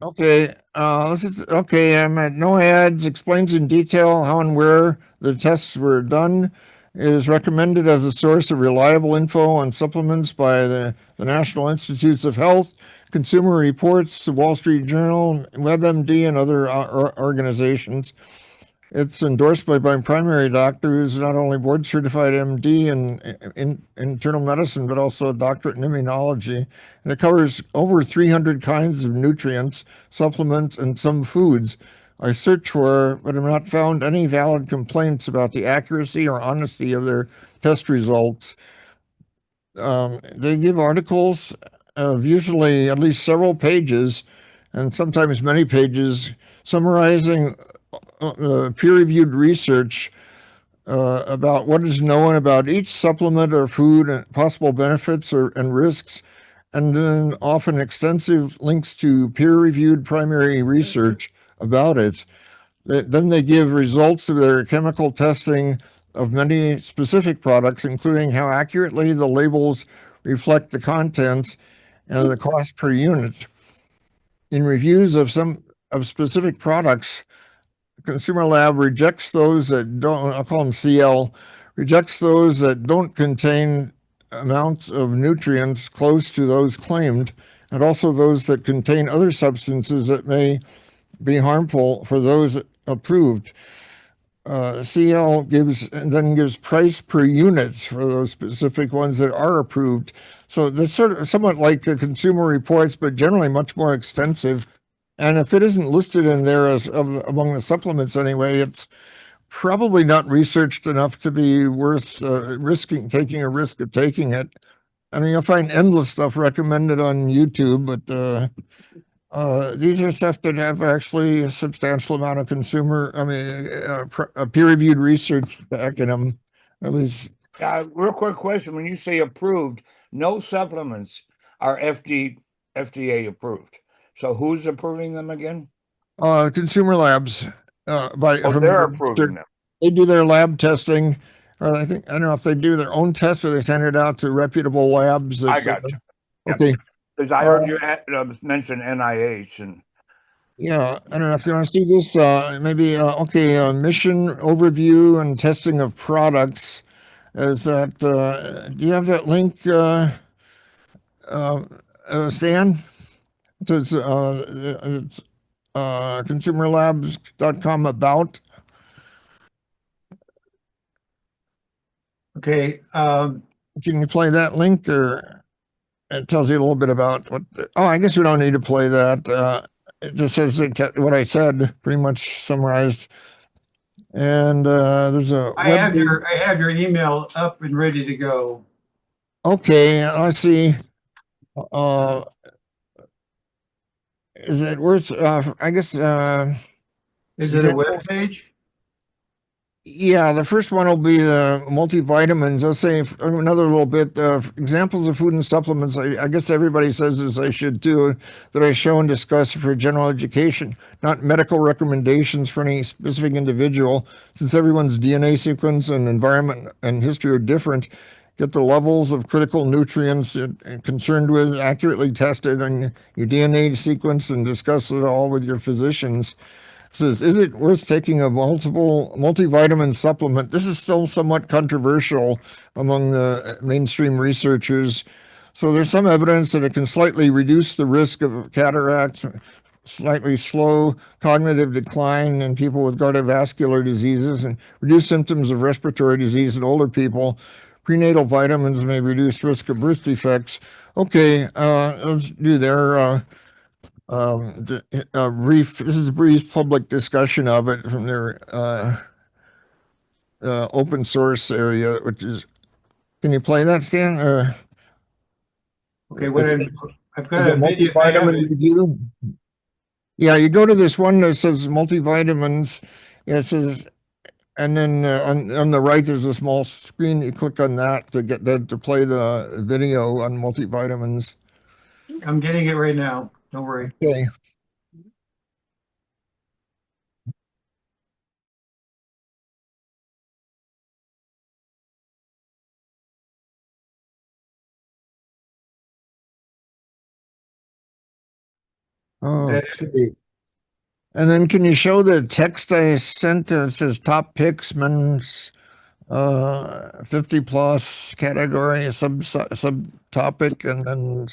Okay, I'm at no ads, explains in detail how and where the tests were done. It is recommended as a source of reliable info on supplements by the National Institutes of Health, Consumer Reports, the Wall Street Journal, WebMD, and other organizations. It's endorsed by my primary doctor, who's not only board certified MD in internal medicine, but also a doctorate in immunology. And it covers over 300 kinds of nutrients, supplements, and some foods. I searched for, but have not found any valid complaints about the accuracy or honesty of their test results. They give articles of usually at least several pages, and sometimes many pages, summarizing peer-reviewed research about what is known about each supplement or food and possible benefits and risks, and then often extensive links to peer-reviewed primary research about it. Then they give results of their chemical testing of many specific products, including how accurately the labels reflect the contents and the cost per unit. In reviews of some of specific products, ConsumerLab rejects those that don't, I'll call them CL, rejects those that don't contain amounts of nutrients close to those claimed, and also those that contain other substances that may be harmful for those approved. CL gives price per unit for those specific ones that are approved. So that's sort of somewhat like the Consumer Reports, but generally much more extensive. And if it isn't listed in there among the supplements anyway, it's probably not researched enough to be worth taking a risk of taking it. I mean, you'll find endless stuff recommended on YouTube, but these are stuff that have actually a substantial amount of peer-reviewed research backing them. At least, Real quick question: when you say approved, no supplements are FDA approved. So who's approving them again? Consumer Labs, They're approving them. they do their lab testing. Or I don't know if they do their own test or they send it out to reputable labs. I got you. Okay. Because I heard you mention NIH and. Yeah, I don't know if you want to see this. Maybe mission overview and testing of products. Is that do you have that link, Stan? It's consumerlabs.com about. Okay. Can you play that link, or it tells you a little bit about what? I guess we don't need to play that. It just says what I said, pretty much summarized. And there's a I have your email up and ready to go. Okay, let's see. Is it worth? I guess. Is it a web page? Yeah, the first one will be the multivitamins. I'll say another little bit. Examples of food and supplements. I guess everybody says this. I should too. That I show and discuss for general education, not medical recommendations for any specific individual. Since everyone's DNA sequence and environment and history are different, get the levels of critical nutrients concerned with accurately tested on your DNA sequence and discuss it all with your physicians. Says, is it worth taking a multivitamin supplement? This is still somewhat controversial among the mainstream researchers. So there's some evidence that it can slightly reduce the risk of cataracts, slightly slow cognitive decline in people with cardiovascular diseases, and reduce symptoms of respiratory disease in older people. Prenatal vitamins may reduce risk of birth defects. Okay, let's do their brief. This is a brief public discussion of it from their open source area, which is. Can you play that, Stan? Okay, I've got a video. Multivitamin review. Yeah, you go to this one that says multivitamins. Yeah, it says, and then on the right there's a small screen. You click on that to get that to play the video on multivitamins. I'm getting it right now. Don't worry. Okay. Okay. And then can you show the text I sent? It says top picks, men's 50 plus category, subtopic, and then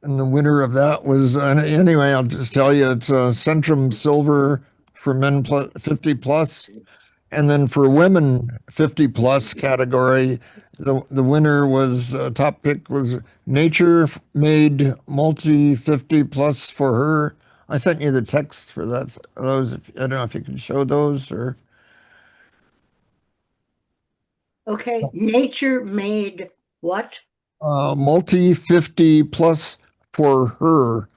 and the winner of that was anyway. I'll just tell you, it's Centrum Silver for men 50 plus, and then for women 50 plus category, the winner was top pick was Nature Made Multi 50 plus for her. I sent you the text for that. Those, I don't know if you can show those or. Okay, nature made what? Multi 50 plus for her.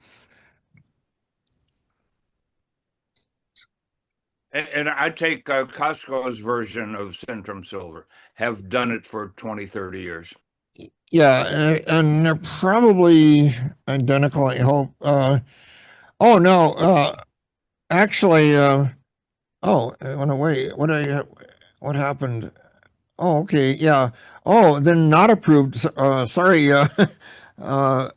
And I take Costco's version of Centrum Silver, have done it for 20, 30 years. Yeah, and they're probably identical, I hope. Oh no, actually, oh, it went away. What happened? Oh, okay, yeah. Oh, then not approved. Sorry, uh,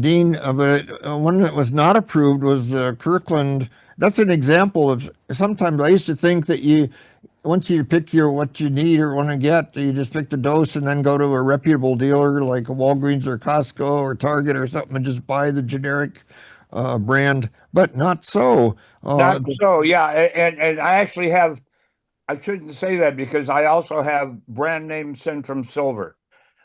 Dean, but one that was not approved was the Kirkland. That's an example of sometimes I used to think that once you pick what you need or want to get, you just pick the dose and then go to a reputable dealer like a Walgreens or Costco or Target or something and just buy the generic brand. But not so. Not so, yeah. And I actually have, I shouldn't say that because I also have brand name Centrum Silver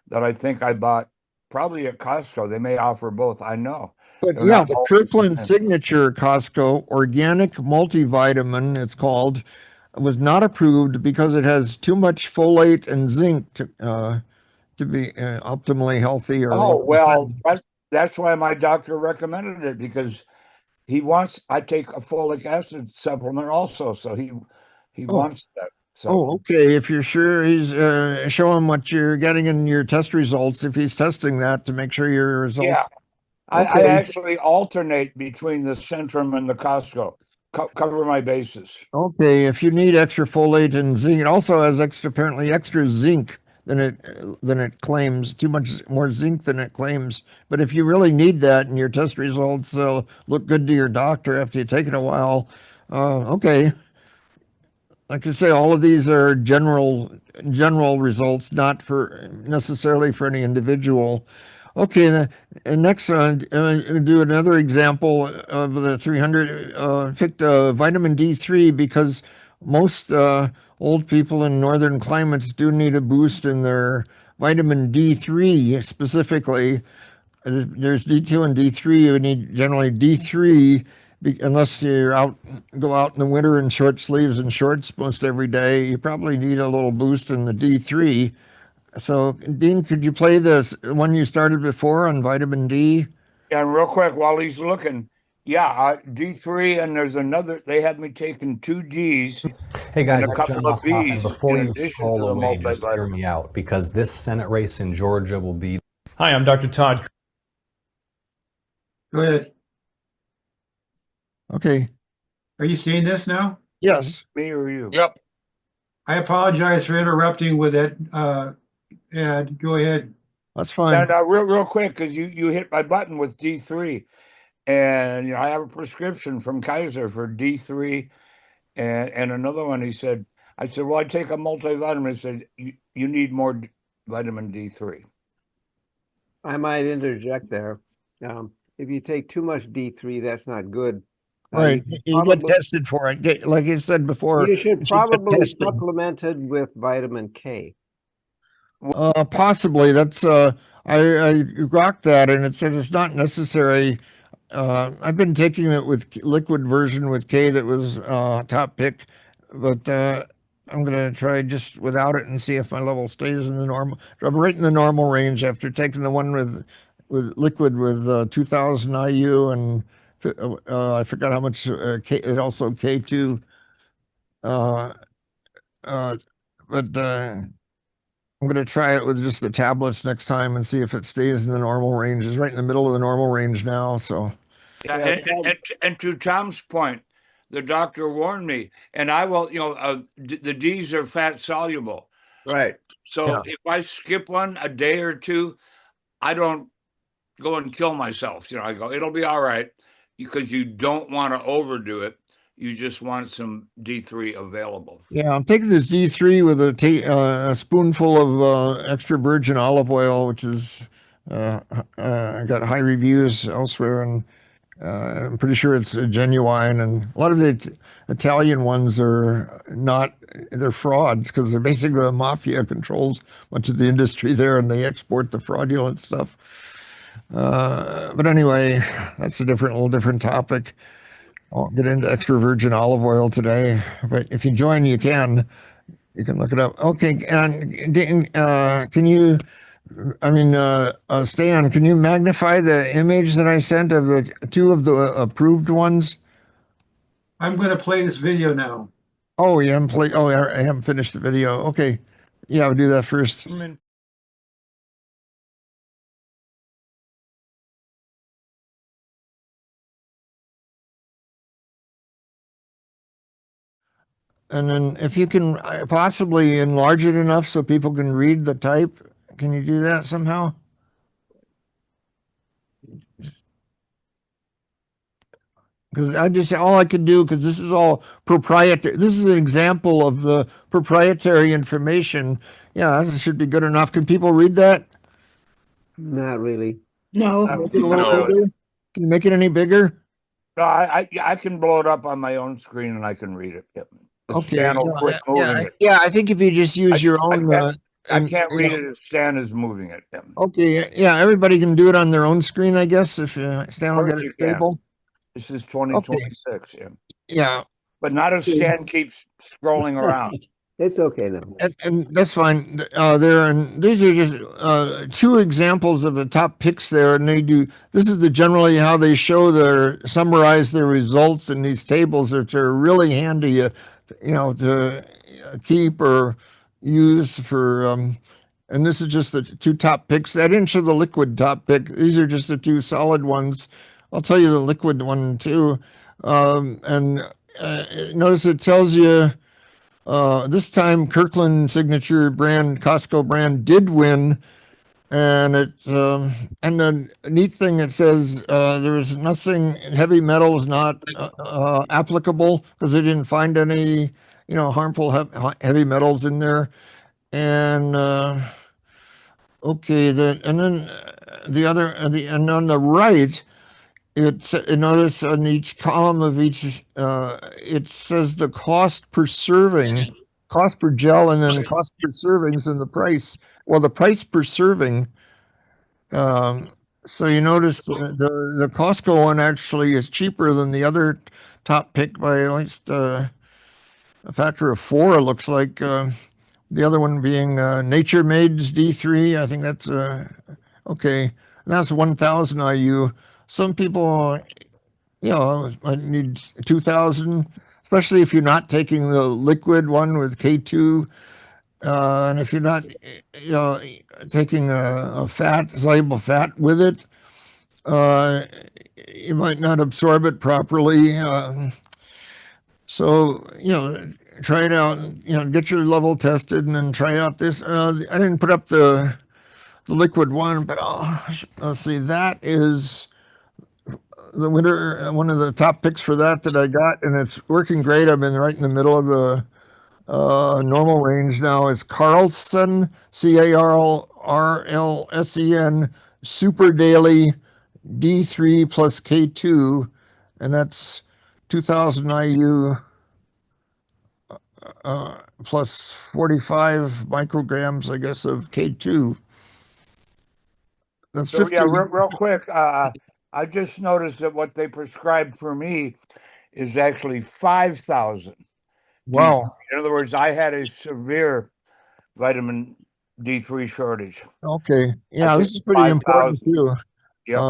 that I think I bought probably at Costco. They may offer both. I know. But They're yeah, not the always Kirkland the same. Signature Costco Organic Multivitamin, it's called, was not approved because it has too much folate and zinc to be optimally healthy or Oh, what was well, that? that's why my doctor recommended it because I take a folic acid supplement also. So he Oh, wants that. So oh, okay. If you're sure, he's show him what you're getting in your test results. If he's testing that to make sure your yeah, results. I Okay, actually alternate between the Centrum and the Costco. Cover my bases. okay. If you need extra folate and zinc, it also has apparently extra zinc than it claims. Too much more zinc than it claims. But if you really need that and your test results look good to your doctor after you take it a while, okay. Like I say, all of these are general results, not for necessarily for any individual. Okay, the next one, do another example of the 300. Picked vitamin D3 because most old people in northern climates do need a boost in their vitamin D3 specifically. There's D2 and D3. You need generally D3 unless go out in the winter in short sleeves and shorts most every day. You probably need a little boost in the D3. So, Dean, could you play this one you started before on vitamin D? And real quick, while he's looking, yeah, D3, and there's another. They had me taking 2 Ds Hey guys, and a it's John couple of Ossoff, and Bs before in you addition to scroll the away, just hear multivitamin. me out, because this Senate race in Georgia will be... Hi, I'm Dr. Todd. Go ahead. Okay. Are you seeing this now? Yes. Me or you? Yep. I apologize for interrupting with that, Ed. Go ahead. That's fine. And real quick, because you hit my button with D3, and I have a prescription from Kaiser for D3, and another one. I said, well, I take a multivitamin. He said, you need more vitamin D3. I might interject there. If you take too much D3, that's not good. Right. You get tested for it. Like you said before, You should get probably tested. supplement it with vitamin K. Possibly. That's I rocked that, and it said it's not necessary. I've been taking it with liquid version with K that was top pick, but I'm gonna try just without it and see if my level stays in the normal. I'm right in the normal range after taking the one with liquid with 2000 IU and I forgot how much K. It also K2. Uh, but I'm going to try it with just the tablets next time and see if it stays in the normal range. It's right in the middle of the normal range now. So, Yeah, and to Tom's point, the doctor warned me, and I will, the D's are fat soluble. Right. So if I skip one a day or two, I don't go and kill myself. I go, it'll be all right. because you don't want to overdo it. You just want some D3 available. Yeah, I'm taking this D3 with a spoonful of extra virgin olive oil, which is I got high reviews elsewhere, and I'm pretty sure it's genuine. And a lot of the Italian ones are not; they're frauds because they're basically the mafia controls much of the industry there, and they export the fraudulent stuff. But anyway, that's a little different topic. I won't get into extra virgin olive oil today, but if you join, you can. You can look it up. Okay, and can you? I mean, Stan, can you magnify the image that I sent of the two of the approved ones? I'm going to play this video now. Oh, you haven't played. Oh, I haven't finished the video. Okay, yeah, I'll do that first. And then if you can possibly enlarge it enough so people can read the type, can you do that somehow? Because all I could do, because this is all proprietary. This is an example of the proprietary information. Yeah, this should be good enough. Can people read that? Not really. No, Make it a little No. bigger? Can you make it any bigger? No, I can blow it up on my own screen and I can read it. Yep. The Okay. Stan will quit moving it. Yeah, I think if you just use your own. I can't read it if Stan is moving it. Yep. Okay, yeah, everybody can do it on their own screen, I guess, if Stan will Of get course it you can. stable. This is 2026. Yeah. Yeah, But not if Stan keeps scrolling around. It's okay now. and that's fine. These are just two examples of the top picks there, and this is generally how they summarize their results in these tables, which are really handy, to keep or use for. And this is just the two top picks. I didn't show the liquid top pick. These are just the two solid ones. I'll tell you the liquid one too. And notice it tells you. This time, Kirkland signature brand, Costco brand, did win, and and the neat thing it says there was nothing heavy metals not applicable because they didn't find any harmful heavy metals in there, and okay, then and on the right. Notice on each column of each, it says the cost per serving, cost per gel, and then cost per servings and the price. Well, the price per serving. So you notice the Costco one actually is cheaper than the other top pick by at least a factor of 4. It looks like the other one being Nature Made's D3. I think that's okay. That's 1,000 IU. Some people, I need 2,000, especially if you're not taking the liquid one with K2. And if you're not, taking a soluble fat with it, you might not absorb it properly. So, try it out, get your level tested and then try out this. I didn't put up the liquid one, but let's see, that is the winner, one of the top picks for that I got, and it's working great. I've been right in the middle of the normal range now. It's Carlsen, CARLSEN, Super Daily D3 plus K2, and that's 2,000 IU plus 45 micrograms, I guess, of K2. That's So 50. yeah, real quick. I just noticed that what they prescribed for me is actually 5,000. Wow. In other words, I had a severe vitamin D3 shortage. Okay. Yeah, this is pretty 5,000. important too. Yep,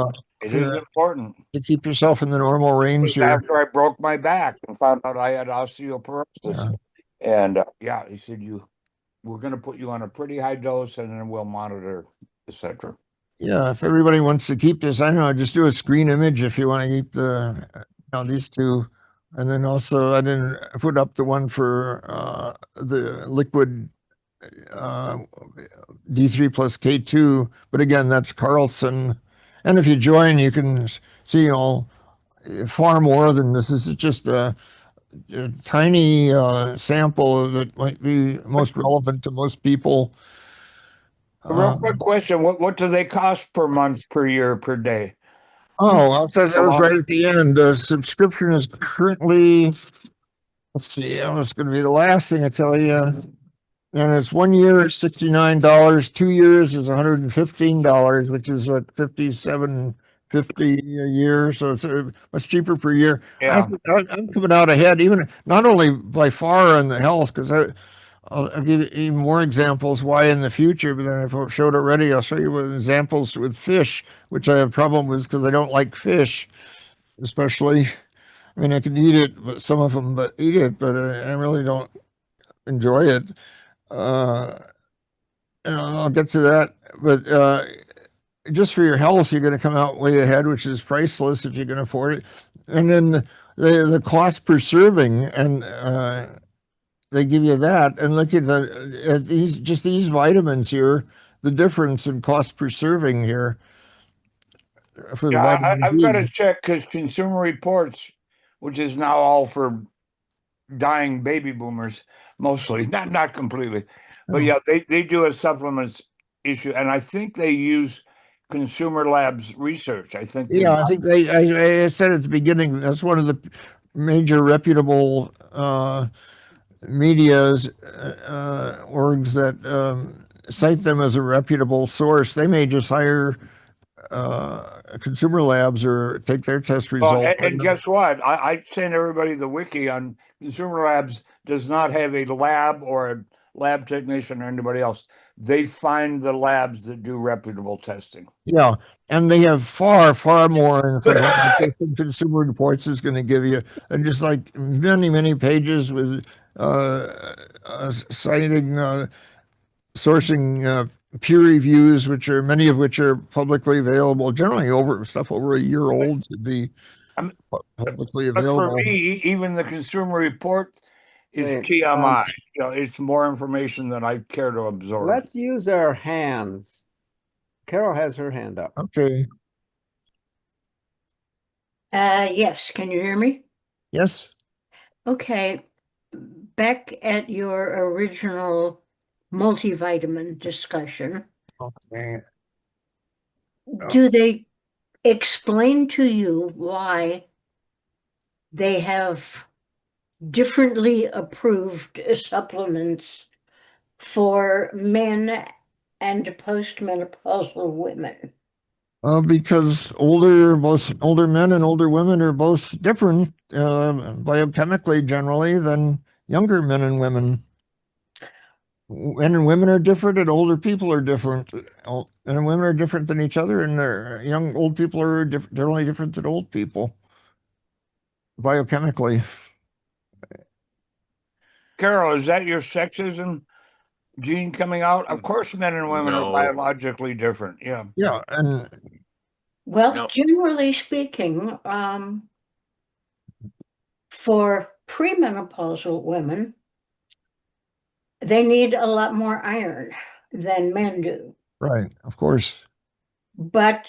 it is important. To keep yourself in the normal range here. After I broke my back and found out I had osteoporosis, Yeah. and he said we're going to put you on a pretty high dose, and then we'll monitor, etc. Yeah, if everybody wants to keep this, I don't know, just do a screen image if you want to keep these two. And then also, I didn't put up the one for the liquid D3 plus K2. But again, that's Carlsen. And if you join, you can see all, far more than this. This is just a tiny sample that might be most relevant to most people. A real quick question: what do they cost per month, per year, per day? That was right at the end. The subscription is currently, let's see, it's going to be the last thing I tell you. And it's 1 year is $69, 2 years is $115, which is what, $57.50 a year. So it's much cheaper per year. Yeah. I'm coming out ahead, even not only by far in the health, because I'll give you even more examples why in the future, but then if I showed already, I'll show you examples with fish, which I have problem with because I don't like fish, especially. I mean, I can eat it, but some of them, but I really don't enjoy it. I'll get to that, but just for your health, you're going to come out way ahead, which is priceless if you can afford it. And then the cost per serving, and they give you that. And look at these vitamins here, the difference in cost per serving here for the Yeah, vitamin I've got to D. check because Consumer Reports, which is now all for dying baby boomers, mostly, not completely, but yeah, they do a supplements issue, and I think they use ConsumerLab's research. I think Yeah, I think I said at the beginning, that's one of the major reputable media's orgs that cite them as a reputable source. They may just hire consumer labs or take their test result. and guess what? I send everybody the wiki on Consumer Labs does not have a lab or a lab technician or anybody else. They find the labs that do reputable testing. Yeah, and they have far, far more inside what Consumer Reports is going to give you, and just like many, many pages with citing, sourcing peer reviews, many of which are publicly available. Generally, over a year old to be publicly But for available. me, even the Consumer Report is Hey, TMI. It's more information than I care to absorb. let's use our hands. Carol has her hand up. Okay. Yes, can you hear me? Yes. Okay, back at your original multivitamin discussion, Okay. do they explain to you why they have differently approved supplements for men and postmenopausal women? Because both older men and older women are both different biochemically generally than younger men and women. Men and women are different, and older people are different. Men and women are different than each other, and old people are generally different than old people biochemically. Carol, is that your sexism gene coming out? Of course, men and women are No. biologically different. Yeah. Yeah, and Well, No. generally speaking, for premenopausal women, they need a lot more iron than men do. right, of course. But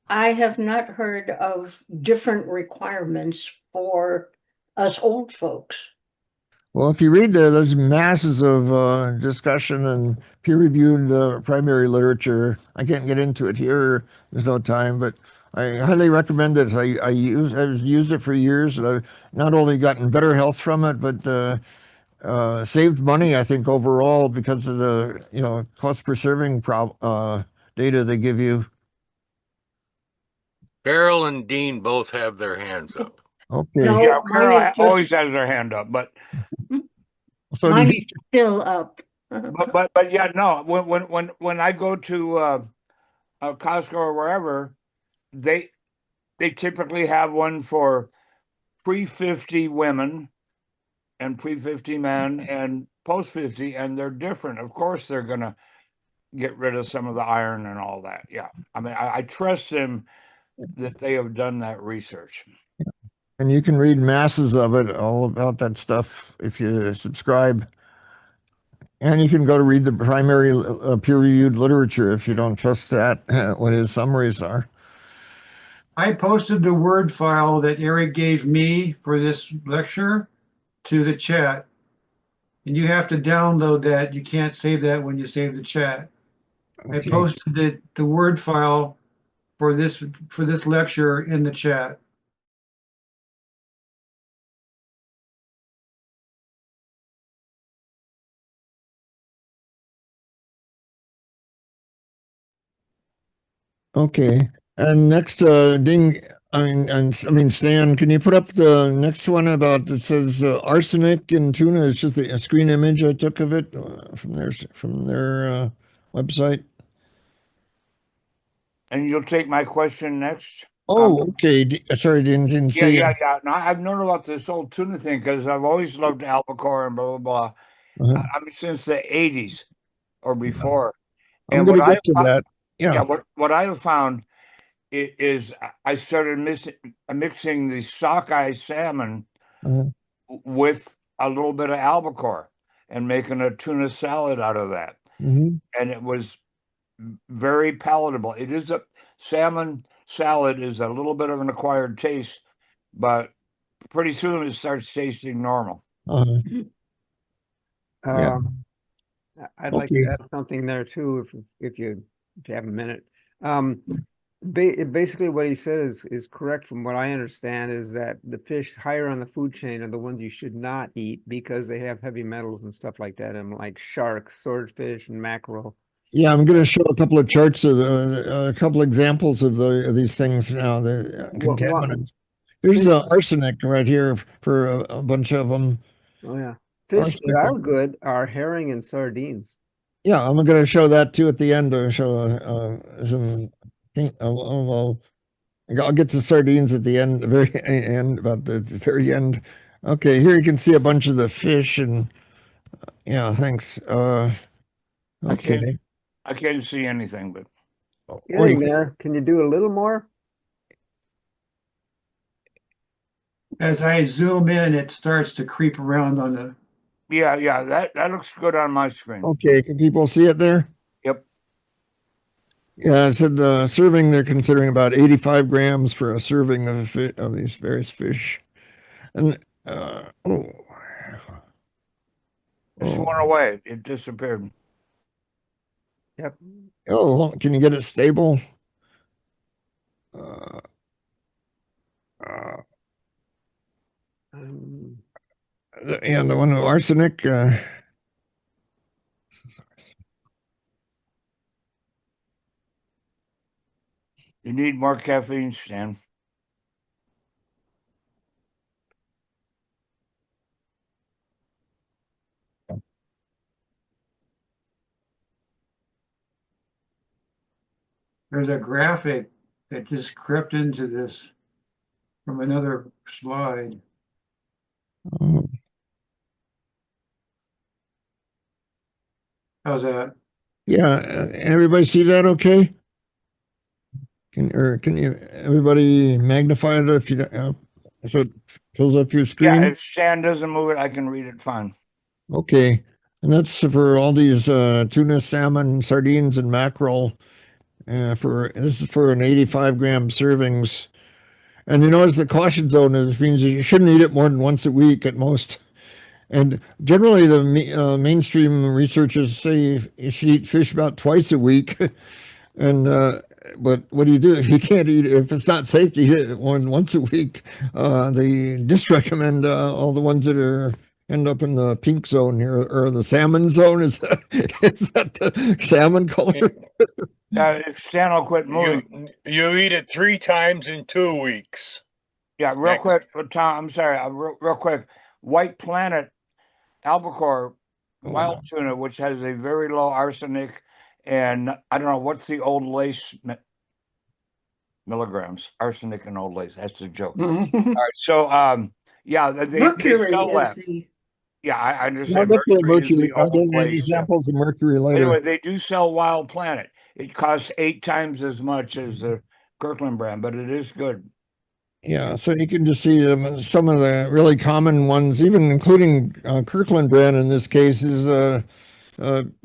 I have not heard of different requirements for us old folks. Well, if you read there's masses of discussion and peer-reviewed primary literature. I can't get into it here. There's no time, but I highly recommend it. I've used it for years, and I've not only gotten better health from it, but saved money, I think, overall because of the cost per serving data they give you. Carol and Dean both have their hands up. Okay. No, Yeah, mine Carol is always just- has their hand up, but So mine do is still up. but yeah, no. When I go to Costco or wherever, they typically have one for pre-50 women and pre-50 men and post-50, and they're different. Of course, they're gonna get rid of some of the iron and all that. Yeah, I mean, I trust them that they have done that research. And you can read masses of it, all about that stuff, if you subscribe. And you can go to read the primary peer-reviewed literature if you don't trust that, what his summaries are. I posted the Word file that Eric gave me for this lecture to the chat. And you have to download that. You can't save that when you save the chat. I Okay. posted the Word file for this lecture in the chat. Okay. And next, Ding, I mean, Stan, can you put up the next one about that says arsenic in tuna? It's just a screen image I took of it from their website. And you'll take my question next? Oh, okay. Sorry, didn't Yeah, see yeah, it. yeah. No, I've known about this whole tuna thing because I've always loved albacore and blah, blah, blah. Uh-huh. I mean, since the 80s or before. I'm And going what to I, get to that. Yeah. what I have found is I started mixing the sockeye salmon Uh-huh. with a little bit of albacore and making a tuna salad out of that. Hmm. And it was very palatable. It is a salmon salad is a little bit of an acquired taste, but pretty soon it starts tasting normal. Uh-huh. Yeah. I'd like Okay. to add something there too, if you have a minute. Basically what he said is correct from what I understand, is that the fish higher on the food chain are the ones you should not eat because they have heavy metals and stuff like that, and like sharks, swordfish, and mackerel. Yeah, I'm going to show a couple of charts of a couple examples of these things now, the What- contaminants. Here's Fish- arsenic right here for a bunch of them. Oh yeah. Fish that Arsenic. are good are herring and sardines. Yeah, I'm going to show that too at the end. Show some. I'll get to sardines at the end, the very end, about the very end. Okay, here you can see a bunch of the fish and yeah, thanks. Okay. I can't see anything, but Getting there. Can you do a little more? As I zoom in, it starts to creep around on the. yeah, that looks good on my screen. Okay, can people see it there? Yep. Yeah, it said the serving, they're considering about 85 grams for a serving of these various fish. And, It just went away. It disappeared. Yep. oh, can you get it stable? Yeah, the one with arsenic. You need more caffeine, Stan. There's a graphic that just crept into this from another slide. Oh, How's that? yeah, everybody see that okay? Can you everybody magnify it if you don't, so it fills up your Yeah, screen? if Stan doesn't move it, I can read it fine. Okay. And that's for all these tuna, salmon, sardines, and mackerel. This is for an 85 gram servings. And you notice the caution zone means you shouldn't eat it more than once a week at most. And generally, the mainstream researchers say you should eat fish about twice a week. And but what do you do if you can't eat it? If it's not safe to eat it once a week? They disrecommend all the ones that end up in the pink zone here, or the salmon zone. Is that the salmon color? If Stan will quit moving. You eat it 3 times in 2 weeks. Yeah, real Next. quick, Tom, I'm sorry, real quick. White Planet albacore wild tuna, which has a very low arsenic, and I don't know what's the old lace milligrams, arsenic and old lace. That's a joke. All right, so yeah, they Mercury sell is that. the Yeah, I I'll understand. get to Mercury is mercury. the I'll old get lace. Yeah. examples of mercury later. Anyway, they do sell Wild Planet. It costs 8 times as much as the Kirkland brand, but it is good. Yeah, so you can just see some of the really common ones, even including Kirkland brand in this case, is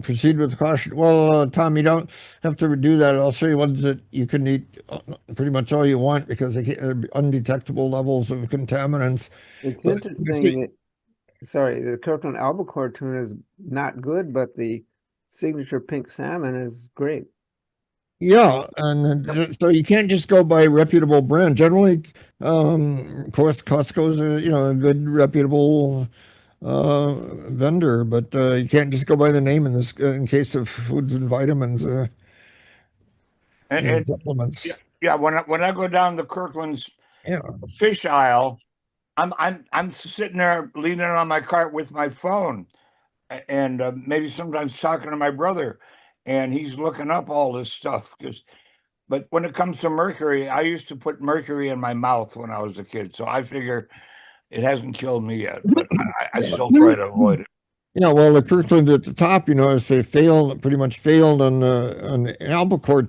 proceed with caution. Well, Tom, you don't have to do that. I'll show you ones that you can eat pretty much all you want because they're undetectable levels of contaminants. It's But interesting that, sorry, the Kirkland albacore tuna is not good, but the signature pink salmon is great. yeah, and then, so you can't just go by reputable brand. Generally, of course, Costco's a good reputable vendor, but you can't just go by the name in this in case of foods and vitamins And supplements. yeah, when I go down the Kirkland's Yeah. fish aisle, I'm sitting there leaning on my cart with my phone, and maybe sometimes talking to my brother, and he's looking up all this stuff. But when it comes to mercury, I used to put mercury in my mouth when I was a kid, so I figure it hasn't killed me yet, but I still try to avoid it. Yeah, well, the Kirkland at the top, if they pretty much failed on the albacore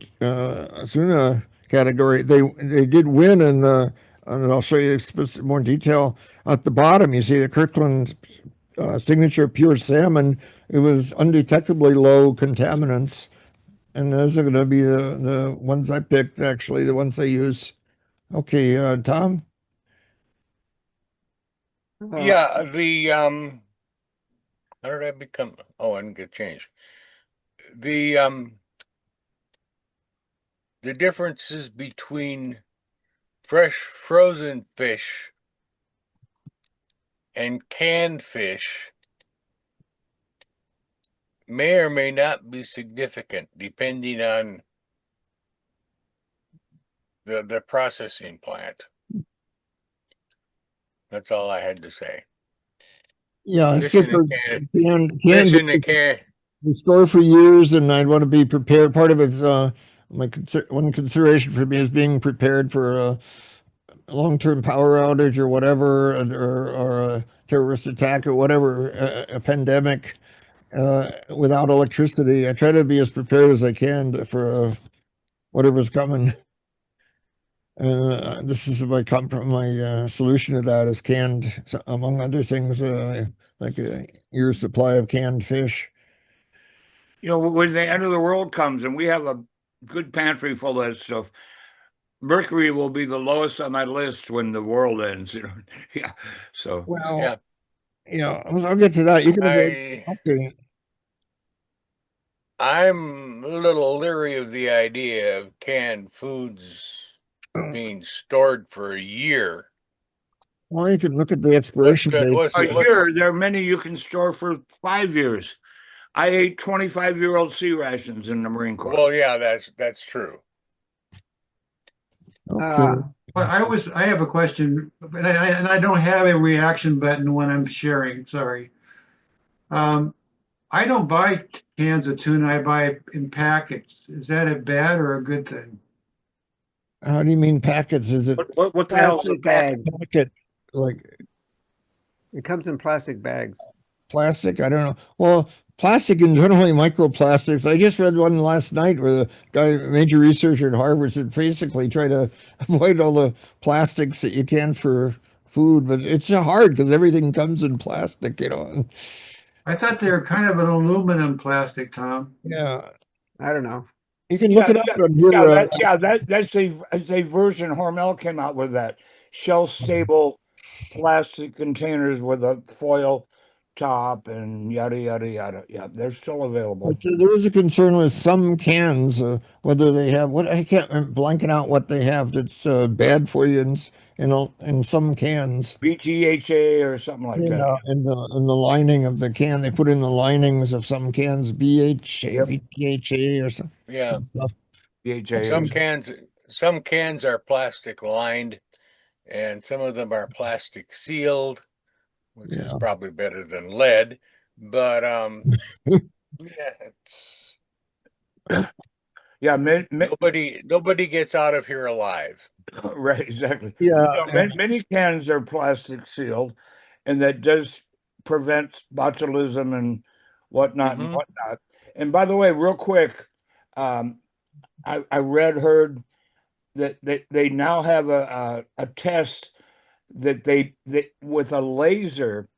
tuna category, they did win and I'll show you more detail. At the bottom, you see the Kirkland signature pure salmon. It was undetectably low contaminants, and those are going to be the ones I picked. Actually, the ones I use. Okay, Tom. Yeah, how did I become? Oh, I didn't get changed. The differences between fresh frozen fish and canned fish may or may not be significant depending on the processing plant. That's all I had to say. Yeah, it's Fish in a different. can. Fish in a can. We store for years, and I'd want to be prepared. Part of it, one consideration for me is being prepared for a long-term power outage or whatever, or a terrorist attack or whatever, a pandemic without electricity. I try to be as prepared as I can for whatever's coming. And this is my solution to that is canned, among other things, like a year's supply of canned fish. When the end of the world comes and we have a good pantry full of that stuff, mercury will be the lowest on my list when the world ends. Yeah. So Well, Yeah, I'll get to that. You can avoid. Okay. I'm a little leery of the idea of canned foods being stored for a year. Well, you can look at the expiration date. a year, there are many you can store for 5 years. I ate 25-year-old sea rations in the Marine Corps. Well, yeah, that's true. Okay. But I have a question, and I don't have a reaction button when I'm sharing, sorry. I don't buy cans of tuna, I buy in packets. Is that a bad or a good thing? How do you mean packets? Is it What the hell is a Plastic bag. packet like It comes in plastic bags. plastic? I don't know. Well, plastic and generally microplastics. I just read one last night where the guy, major researcher at Harvard, said basically try to avoid all the plastics that you can for food, but it's hard because everything comes in plastic, and I thought they were kind of an aluminum plastic, Tom. yeah, I don't know. you can look it up on here. That's a version. Hormel came out with that shelf stable plastic containers with a foil top and yada yada yada. Yeah, they're still available. But there is a concern with some cans, whether they have I can't blanking out what they have that's bad for you in some cans. BTHA or something like that. Yeah, in the lining of the can, they put in the linings of some cans BHA, Yep. BPHA or some Yeah, stuff. BHA. some cans are plastic lined, and some of them are plastic sealed, which is Yeah. probably better than lead. But yeah, it's Yeah, nobody gets out of here alive. right, exactly. Yeah, Many cans are plastic sealed, and that does prevent botulism and whatnot and Mhm. whatnot. And by the way, real quick, I heard that they now have a test that they with a laser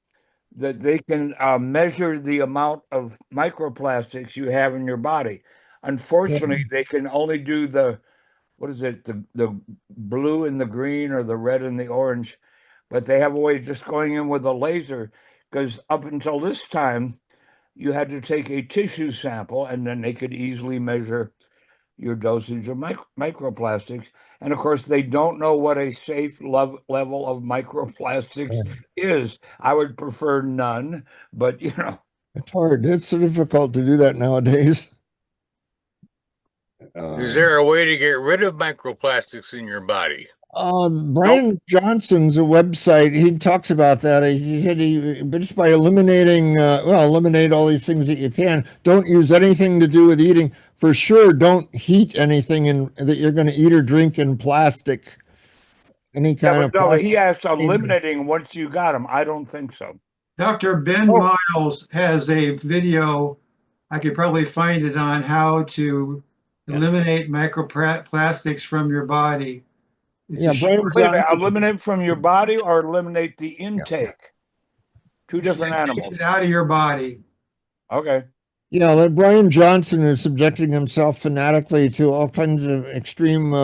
that they can measure the amount of microplastics you have in your body. Unfortunately, they can only do what is it, the blue and the green or the red and the orange, but they have a way of just going in with a laser, because up until this time, you had to take a tissue sample and then they could easily measure your dosage of microplastics. And of course, they don't know what a safe level of microplastics is. I would prefer none, but It's hard. It's so difficult to do that nowadays. Is there a way to get rid of microplastics in your body? Brian Johnson's a website. He talks about that. He said but just by eliminating, eliminate all these things that you can. Don't use anything to do with eating. For sure, don't heat anything that you're going to eat or drink in plastic. Any yeah, kind but of no, he plastic. has eliminating once you got them. I don't think so. Dr. Ben Oh. Miles has a video, I could probably find it, on how to eliminate microplastics from your body. It's Yeah, a Brian short- Wait a minute, Johnson. eliminate from your body or eliminate the intake? Two different takes animals. it out of your body. Okay. Yeah, that Brian Johnson is subjecting himself fanatically to all kinds of extreme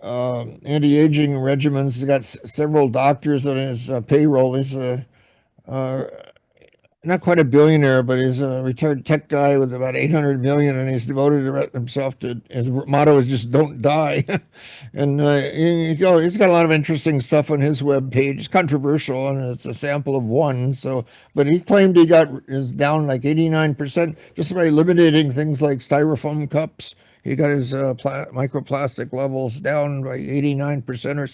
anti-aging regimens. He's got several doctors on his payroll. He's uh, not quite a billionaire, but he's a retired tech guy with about 800 million, and he's devoted himself to, his motto is just don't die. And he's got a lot of interesting stuff on his web page. It's controversial, and it's a sample of one. So, but he claimed is down like 89% just by eliminating things like styrofoam cups. He got his microplastic levels down by 89% or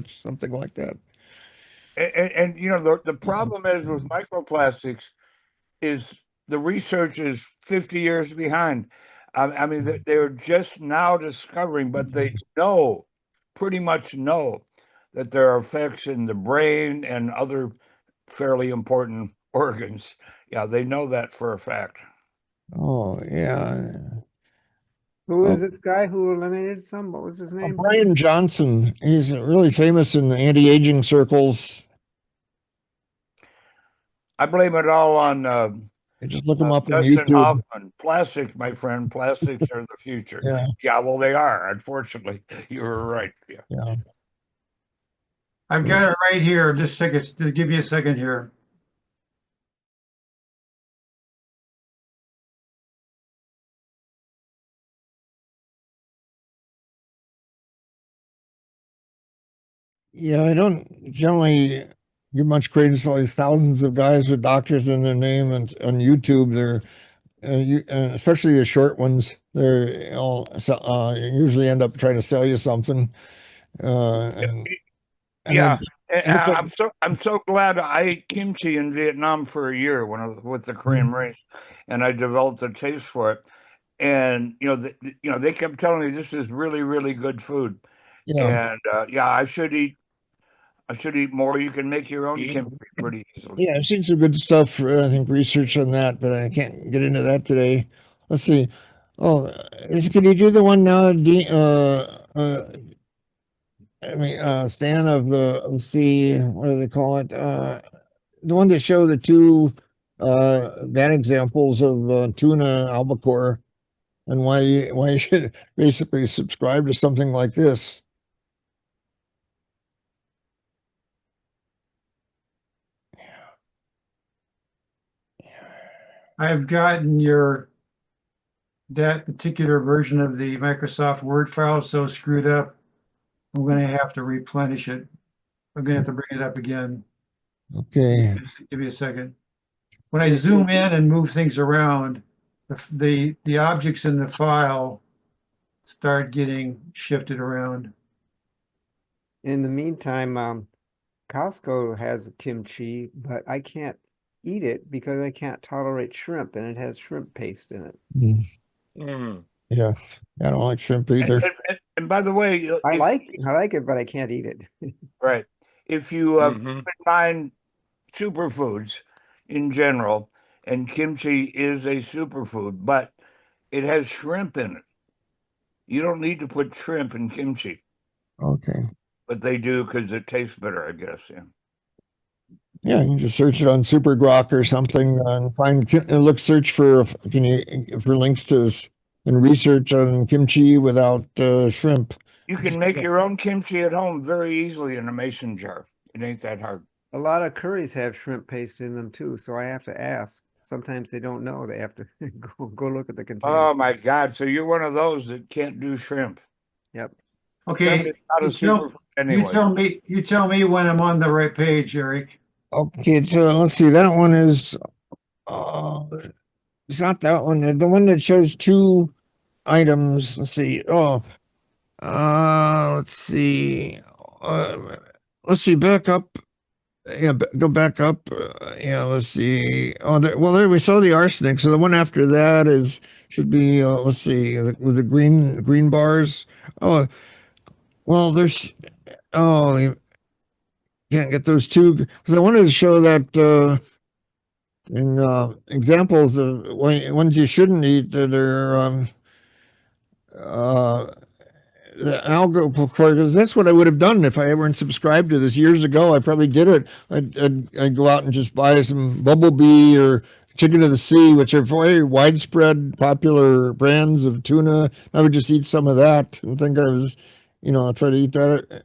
something like that. And the problem is with microplastics is the research is 50 years behind. I mean, they're just now discovering, but they pretty much know that there are effects in the brain and other fairly important organs. Yeah, they know that for a fact. Oh, yeah. Who is this guy who eliminated some? What was his name? Brian Johnson. He's really famous in the anti-aging circles. I blame it all on Just look him up on Dustin YouTube. Hoffman. Plastics, my friend, plastics are the future. Yeah. Well, they are. Unfortunately, you were right. Yeah. I've got it right here. Just give me a second here. Yeah, I don't generally give much credence to all these thousands of guys with doctors in their name, and on YouTube, they're especially the short ones. They're all usually end up trying to sell you something. And Yeah, then, I'm so glad I ate kimchi in Vietnam for a year when I was with the Korean race, and I developed a taste for it. And they kept telling me this is really, really good food. yeah. And I should eat more. You can make your own kimchi pretty easily. Yeah, I've seen some good stuff, I think, research on that, but I can't get into that today. Let's see. Oh, can you do the one now, Stan, of let's see, what do they call it? The one that show the two bad examples of tuna albacore and why you should basically subscribe to something like this. I've gotten that particular version of the Microsoft Word file so screwed up, I'm going to have to replenish it. I'm going to have to bring it up again. Okay. Give me a second. When I zoom in and move things around, the objects in the file start getting shifted around. In the meantime, Costco has kimchi, but I can't eat it because I can't tolerate shrimp, and it has shrimp paste in it. Yeah, I don't like shrimp either. And by the way, I like it, but I can't eat it. right. If you combine superfoods in general, and kimchi is a superfood, but it has shrimp in it. You don't need to put shrimp in kimchi. Okay. But they do because it tastes better, I guess. Yeah. Yeah, you can just search it on Super Grok or something and search for links to and research on kimchi without shrimp. You can make your own kimchi at home very easily in a mason jar. It ain't that hard. A lot of curries have shrimp paste in them too, so I have to ask. Sometimes they don't know. They have to go look at the container. Oh my God! So you're one of those that can't do shrimp. Yep. Okay, Shrimp is not a you tell, superfood anyway. you tell me when I'm on the right page, Eric. Okay, so let's see. That one is it's not that one. The one that shows two items. Let's see. Let's see. Let's see. Back up. Yeah, go back up. Yeah, let's see. There we saw the arsenic. So the one after that should be. Let's see, with the green bars. Oh, well, there's. Oh, you can't get those two because I wanted to show that in examples of ones you shouldn't eat that are the algo, because that's what I would have done if I weren't subscribed to this years ago. I probably did it. I'd go out and just buy some Bumblebee or Chicken of the Sea, which are very widespread, popular brands of tuna. I would just eat some of that and think I was, I try to eat that,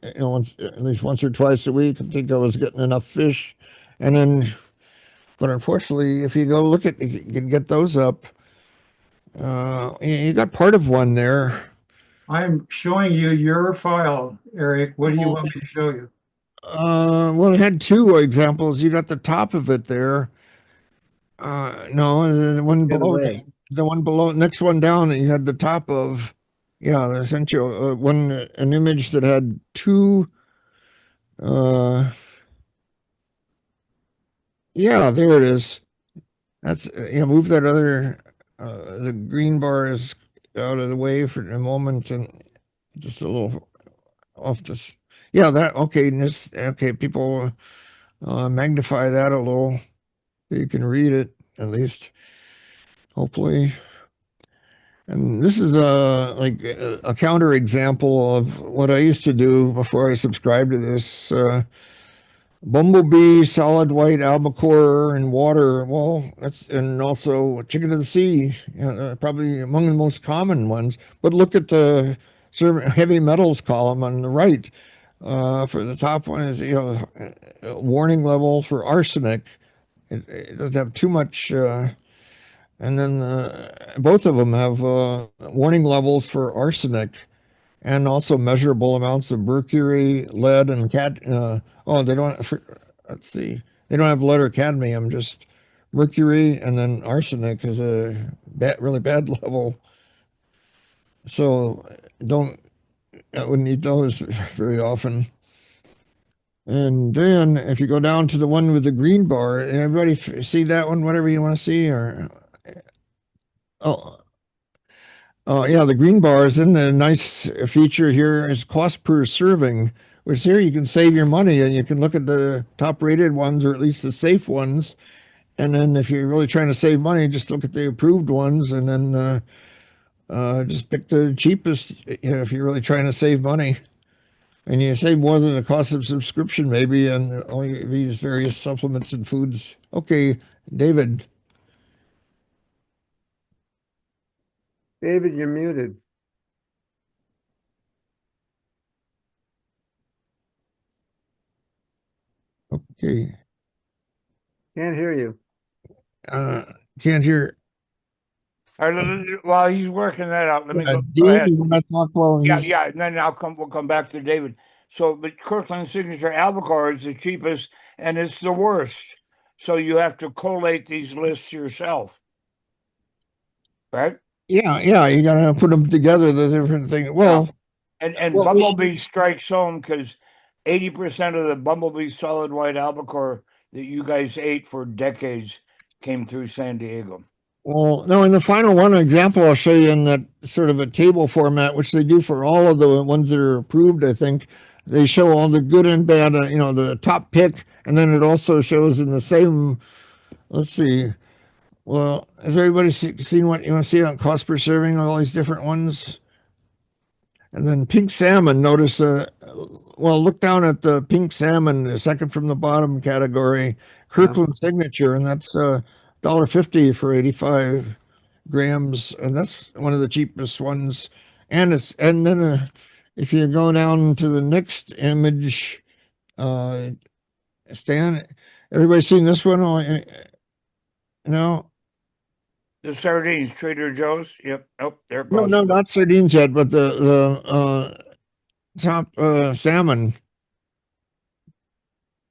at least once or twice a week and think I was getting enough fish. And then, but unfortunately, if you go look at, you can get those up. You got part of one there. I'm showing you your file, Eric. What do you want me to show you? Well, it had two examples. You got the top of it there. No, the one The other below, way. the one below, next one down, you had the top of, yeah, they sent you an image that had two, yeah, there it is. That's, move that other, the green bar is out of the way for a moment and just a little off this. Yeah, okay, people magnify that a little so you can read it at least, hopefully. And this is a counter example of what I used to do before I subscribed to this. Bumblebee, solid white albacore, and water. Well, and also Chicken of the Sea, probably among the most common ones. But look at the heavy metals column on the right. For the top one is a warning level for arsenic. It doesn't have too much. And then both of them have warning levels for arsenic and also measurable amounts of mercury, lead, and they don't. Let's see, they don't have lead or cadmium, just mercury, and then arsenic is a really bad level. So I wouldn't eat those very often. And then if you go down to the one with the green bar, everybody see that one, whatever you want to see, or oh. Oh, yeah, the green bars. And a nice feature here is cost per serving, which here you can save your money and you can look at the top rated ones or at least the safe ones. And then if you're really trying to save money, just look at the approved ones and then just pick the cheapest, if you're really trying to save money. And you save more than the cost of subscription maybe and all these various supplements and foods. Okay, David. David, you're muted. Okay. Can't hear you. Can't hear. All right, while he's working that out, let me go David, ahead. when I talk while Yeah, he's yeah, and then we'll come back to David. So, but Kirkland Signature Albacore is the cheapest and it's the worst. So you have to collate these lists yourself, right? Yeah, you gotta put them together, the different thing. Well, And well, Bumblebee strikes home because 80% of the Bumblebee solid white albacore that you guys ate for decades came through San Diego. well, no, in the final one example I'll show you in that sort of a table format, which they do for all of the ones that are approved, I think. They show all the good and bad, the top pick, and then it also shows in the same, let's see. Well, has everybody seen what you want to see on cost per serving, all these different ones? And then pink salmon, notice, well, look down at the pink salmon, the second from the bottom category, Kirkland Signature, and that's $1.50 for 85 grams, and that's one of the cheapest ones. And then if you go down to the next image, Stan, everybody seen this one? No, The sardines, Trader Joe's. Yep. Oh, there it no, goes. no, not sardines yet, but the top salmon.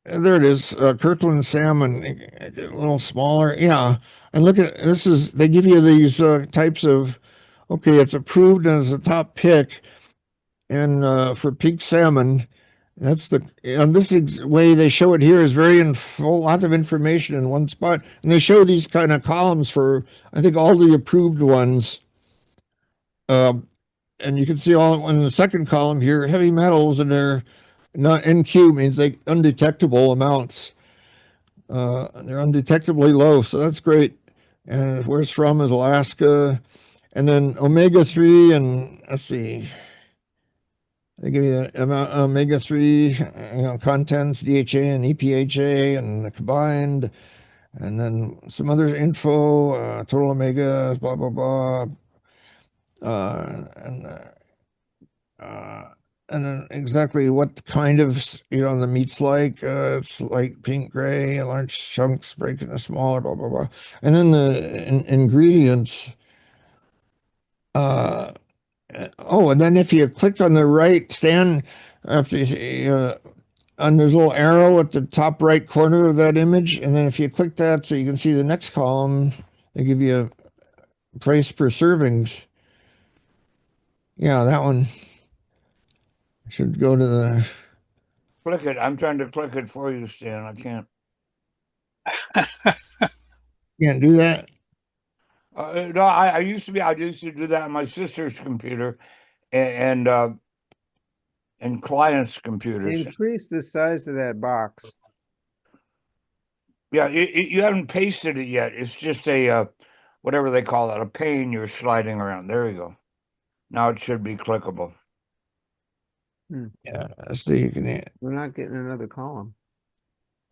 There it is, Kirkland salmon, a little smaller. Yeah, and look at this is they give you these types of. Okay, it's approved as a top pick, and for pink salmon, that's the and this way they show it here is very in full, lots of information in one spot, and they show these kind of columns for I think all the approved ones. And you can see all in the second column here, heavy metals, and they're not NQ means they undetectable amounts. They're undetectably low, so that's great. And where it's from is Alaska, and then omega-3, and let's see, they give you the amount omega-3 contents, DHA and EPHA, and combined, and then some other info, total omega, blah blah blah, and and then exactly what kind of the meat's like. It's like pink gray, large chunks break into smaller, blah blah blah, and then the ingredients. Oh, and then if you click on the right, Stan, after on there's a little arrow at the top right corner of that image, and then if you click that, so you can see the next column, they give you a price per servings. Yeah, that one should go to the. Click it. I'm trying to click it for you, Stan. I can't. Can't do that. No, I used to do that on my sister's computer, and clients' computers. Increase the size of that box. Yeah, you haven't pasted it yet. It's just a whatever they call it, a pane you're sliding around. There you go. Now it should be clickable. Yeah, so you can. We're not getting another column.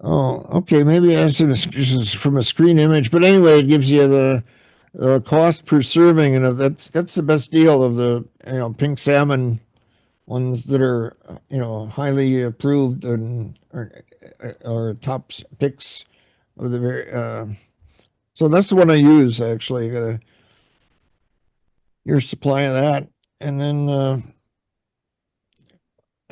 Oh, okay. Maybe this is from a screen image, but anyway, it gives you the cost per serving, and that's the best deal of the pink salmon ones that are highly approved and or top picks of the very. So that's the one I use actually. Got a year's supply of that, and then.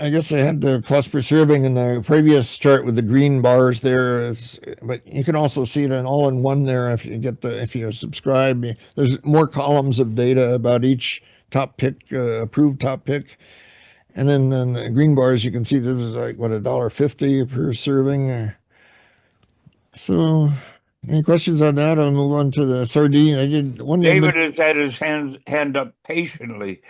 I guess I had the cost per serving in the previous chart with the green bars there, but you can also see it all in one there if you subscribe. There's more columns of data about each top pick, approved top pick, and then in the green bars you can see this is like what $1.50 per serving. So, any questions on that? I'll move on to the sardine. I did one. David has had his hand up patiently.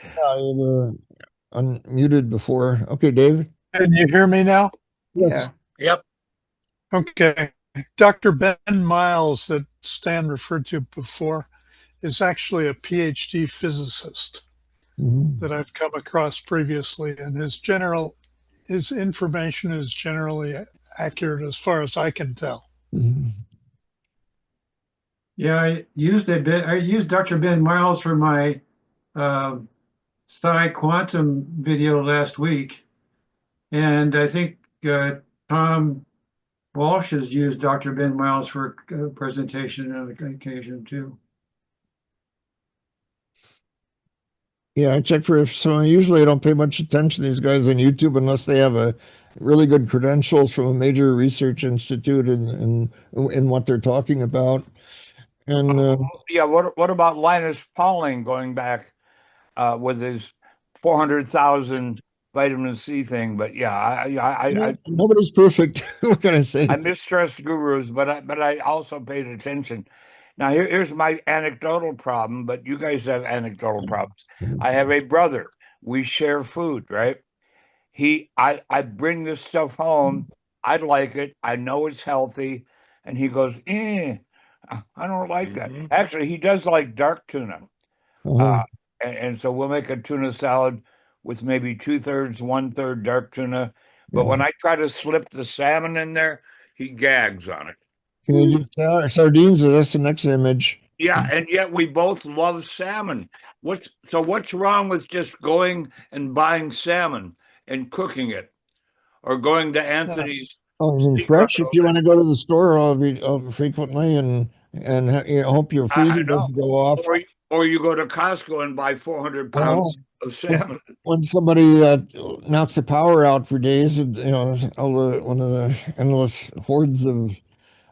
Unmuted before. Okay, David. Can you hear me now? Yes. Yep. Okay. Dr. Ben Miles, that Stan referred to before, is actually a PhD physicist that I've come across previously, and his information is generally accurate as far as I can tell. Yeah, I used Dr. Ben Miles for my Psi Quantum video last week, and I think Tom Walsh has used Dr. Ben Miles for a presentation on occasion too. Yeah, I check for usually I don't pay much attention to these guys on YouTube unless they have a really good credentials from a major research institute in what they're talking about. And yeah, what about Linus Pauling going back with his 400,000 vitamin C thing? But yeah, I nobody's perfect. What can I say? I mistrust gurus, but I also paid attention. Now here's my anecdotal problem, but you guys have anecdotal problems. I have a brother. We share food, right? I bring this stuff home. I like it. I know it's healthy, and he goes, I don't like that. Actually, he does like dark tuna. And so we'll make a tuna salad with maybe 2/3, 1/3 dark tuna. But when I try to slip the salmon in there, he gags on it. Canadian sardines, that's the next image. Yeah, and yet we both love salmon. What's wrong with just going and buying salmon and cooking it, or going to Anthony's? Oh, I mean, fresh, if you want to go to the store frequently and hope your freezer doesn't go off. Or you go to Costco and buy 400 pounds of salmon. When somebody knocks the power out for days, one of the endless hordes of.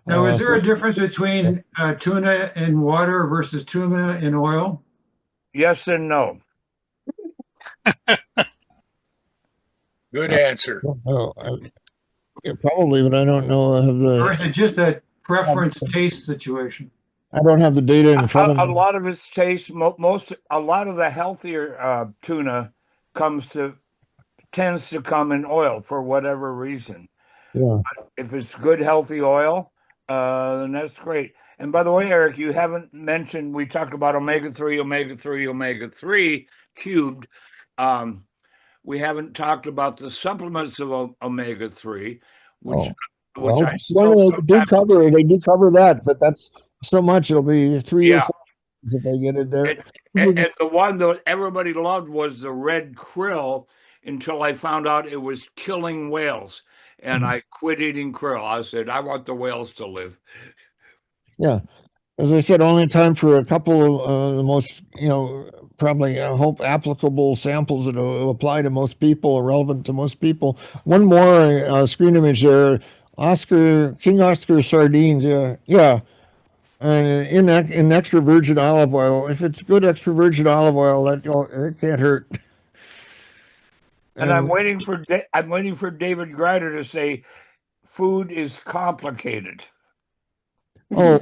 Now, is there a difference between tuna in water versus tuna in oil? Yes and no. Good answer. Yeah, probably, but I don't know. Or is it just a preference taste situation? I don't have the data in front of me. A lot of its taste, a lot of the healthier tuna tends to come in oil for whatever reason. Yeah. If it's good, healthy oil, then that's great. And by the way, Eric, you haven't mentioned, we talked about omega-3, omega-3, omega-3 cubed. We haven't talked about the supplements of omega-3, which I they do cover that, but that's so much, it'll be 3 or 4 if I get it there. And the one that everybody loved was the red krill, until I found out it was killing whales. And I quit eating krill. I said, I want the whales to live. Yeah. As I said, only time for a couple of the most, probably I hope applicable samples that will apply to most people, or relevant to most people. One more screen image there. King Oscar sardines. Yeah. And in extra virgin olive oil. If it's good extra virgin olive oil, it can't hurt. And I'm waiting for David Grider to say, food is complicated. Oh,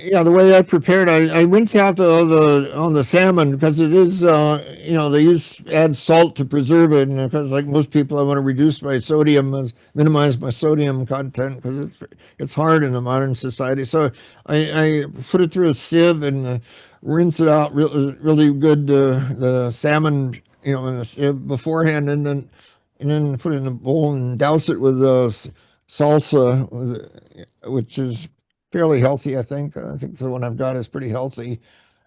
yeah. The way I prepared, I rinse out on the salmon, because it is, they add salt to preserve it, and because like most people, I want to reduce my sodium, minimize my sodium content, because it's hard in the modern society. So I put it through a sieve and rinse it out really good, the salmon, in a sieve beforehand, and then put it in a bowl and douse it with salsa, which is fairly healthy, I think. I think the one I've got is pretty healthy,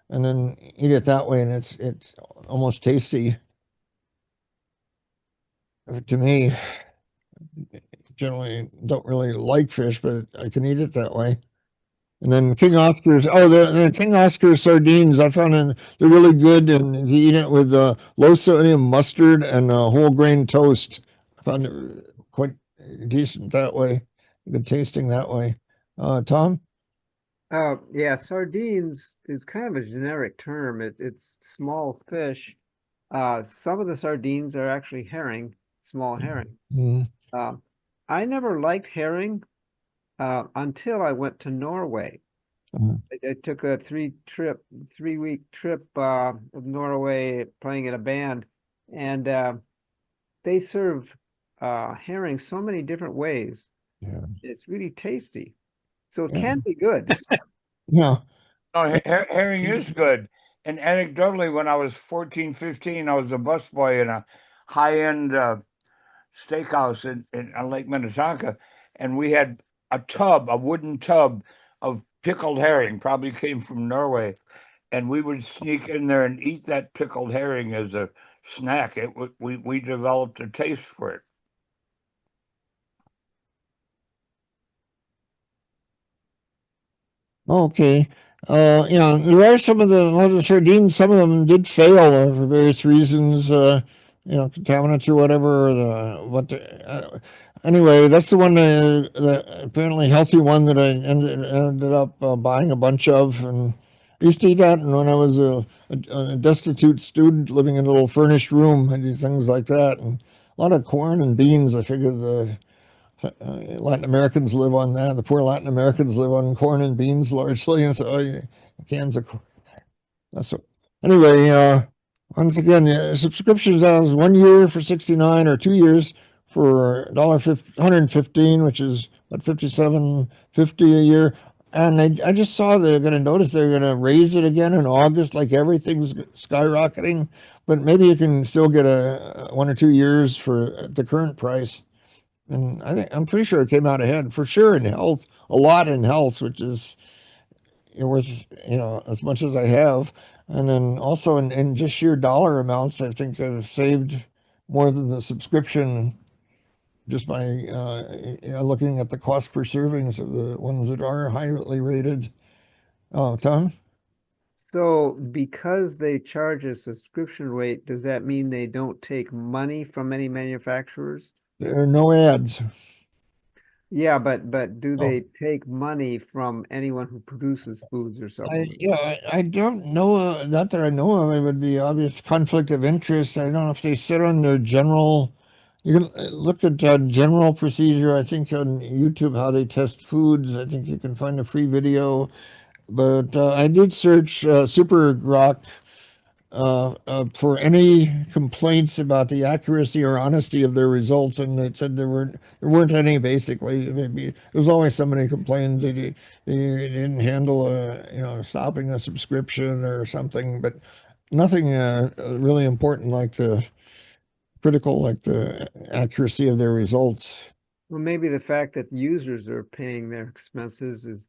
and then eat it that way, and it's almost tasty to me. Generally, don't really like fish, but I can eat it that way. And then King Oscar's, the King Oscar sardines, I found they're really good, and if you eat it with low sodium mustard and whole grain toast, I found it quite decent that way, good tasting that way. Tom? Yeah, sardines is kind of a generic term. It's small fish. Some of the sardines are actually herring, small herring. I never liked herring until I went to Norway. I took a 3-week trip of Norway, playing in a band, and they serve herring so many different ways. Yeah. It's really tasty. So it can be good. Yeah. No, herring is good. And anecdotally, when I was 14, 15, I was a busboy in a high-end steakhouse in Lake Minnetonka, and we had a wooden tub of pickled herring, probably came from Norway, and we would sneak in there and eat that pickled herring as a snack. We developed a taste for it. Okay. There are a lot of the sardines, some of them did fail for various reasons, contaminants or whatever. Anyway, that's the one, the apparently healthy one that I ended up buying a bunch of. And I used to eat that, and when I was a destitute student living in a little furnished room, I did things like that. And a lot of corn and beans. I figured Latin Americans live on that. The poor Latin Americans live on corn and beans largely, and so cans of corn. Anyway, once again, subscriptions now is 1 year for $69, or 2 years for $115, which is about $57.50 a year. And I just saw they're going to notice they're going to raise it again in August, like everything's skyrocketing. But maybe you can still get a 1 or 2 years for the current price. And I'm pretty sure it came out ahead for sure in health, a lot in health, which is worth, as much as I have. And then also in just sheer dollar amounts, I think I've saved more than the subscription just by looking at the cost per servings of the ones that are highly rated. Oh, Tom? So because they charge a subscription rate, does that mean they don't take money from any manufacturers? There are no ads. Yeah, but do Oh. they take money from anyone who produces foods or supplements? I don't know, not that I know of. It would be obvious conflict of interest. I don't know if they sit on the general. You can look at general procedure. I think on YouTube how they test foods. I think you can find a free video. But I did search Super Grok for any complaints about the accuracy or honesty of their results, and it said there weren't any. Basically, maybe there was always somebody complains they didn't handle stopping a subscription or something, but nothing really important like the critical like the accuracy of their results. Well, maybe the fact that users are paying their expenses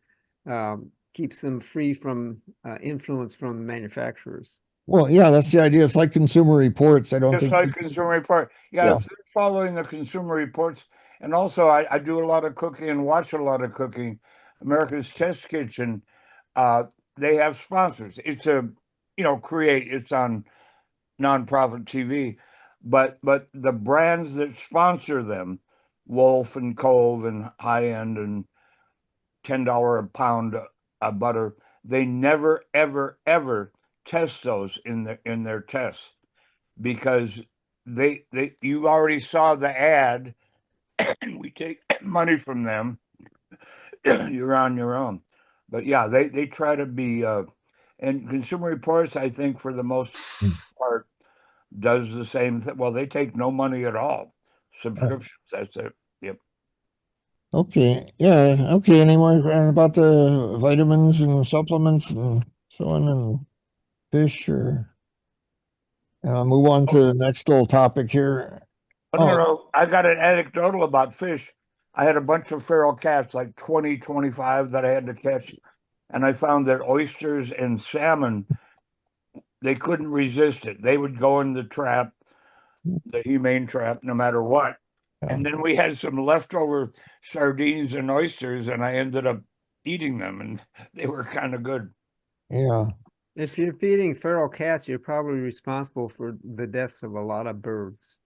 keeps them free from influence from manufacturers. Well, yeah, that's the idea. It's like Consumer Reports. I don't Just think like Consumer Report. Yeah, Yeah. if they're following the Consumer Reports, and also I do a lot of cooking and watch a lot of cooking. America's Test Kitchen, they have sponsors. It's it's on nonprofit TV, but the brands that sponsor them, Wolf and Cove and High End and $10 a pound of butter, they never ever ever test those in their tests because they you already saw the ad and we take money from them. You're on your own. But yeah, they try to be and Consumer Reports, I think, for the most part, does the same thing. Well, they take no money at all. Subscriptions, that's it. Yep. Okay. Yeah. Okay. Any more about the vitamins and supplements and so on and fish or move on to the next little topic here? Oh, no, I got an anecdotal about fish. I had a bunch of feral cats, like 20, 25 that I had to catch. And I found that oysters and salmon, they couldn't resist it. They would go in the trap, the humane trap, no matter what. And then we had some leftover sardines and oysters, and I ended up eating them, and they were kind of good. Yeah. If you're feeding feral cats, you're probably responsible for the deaths of a lot of birds.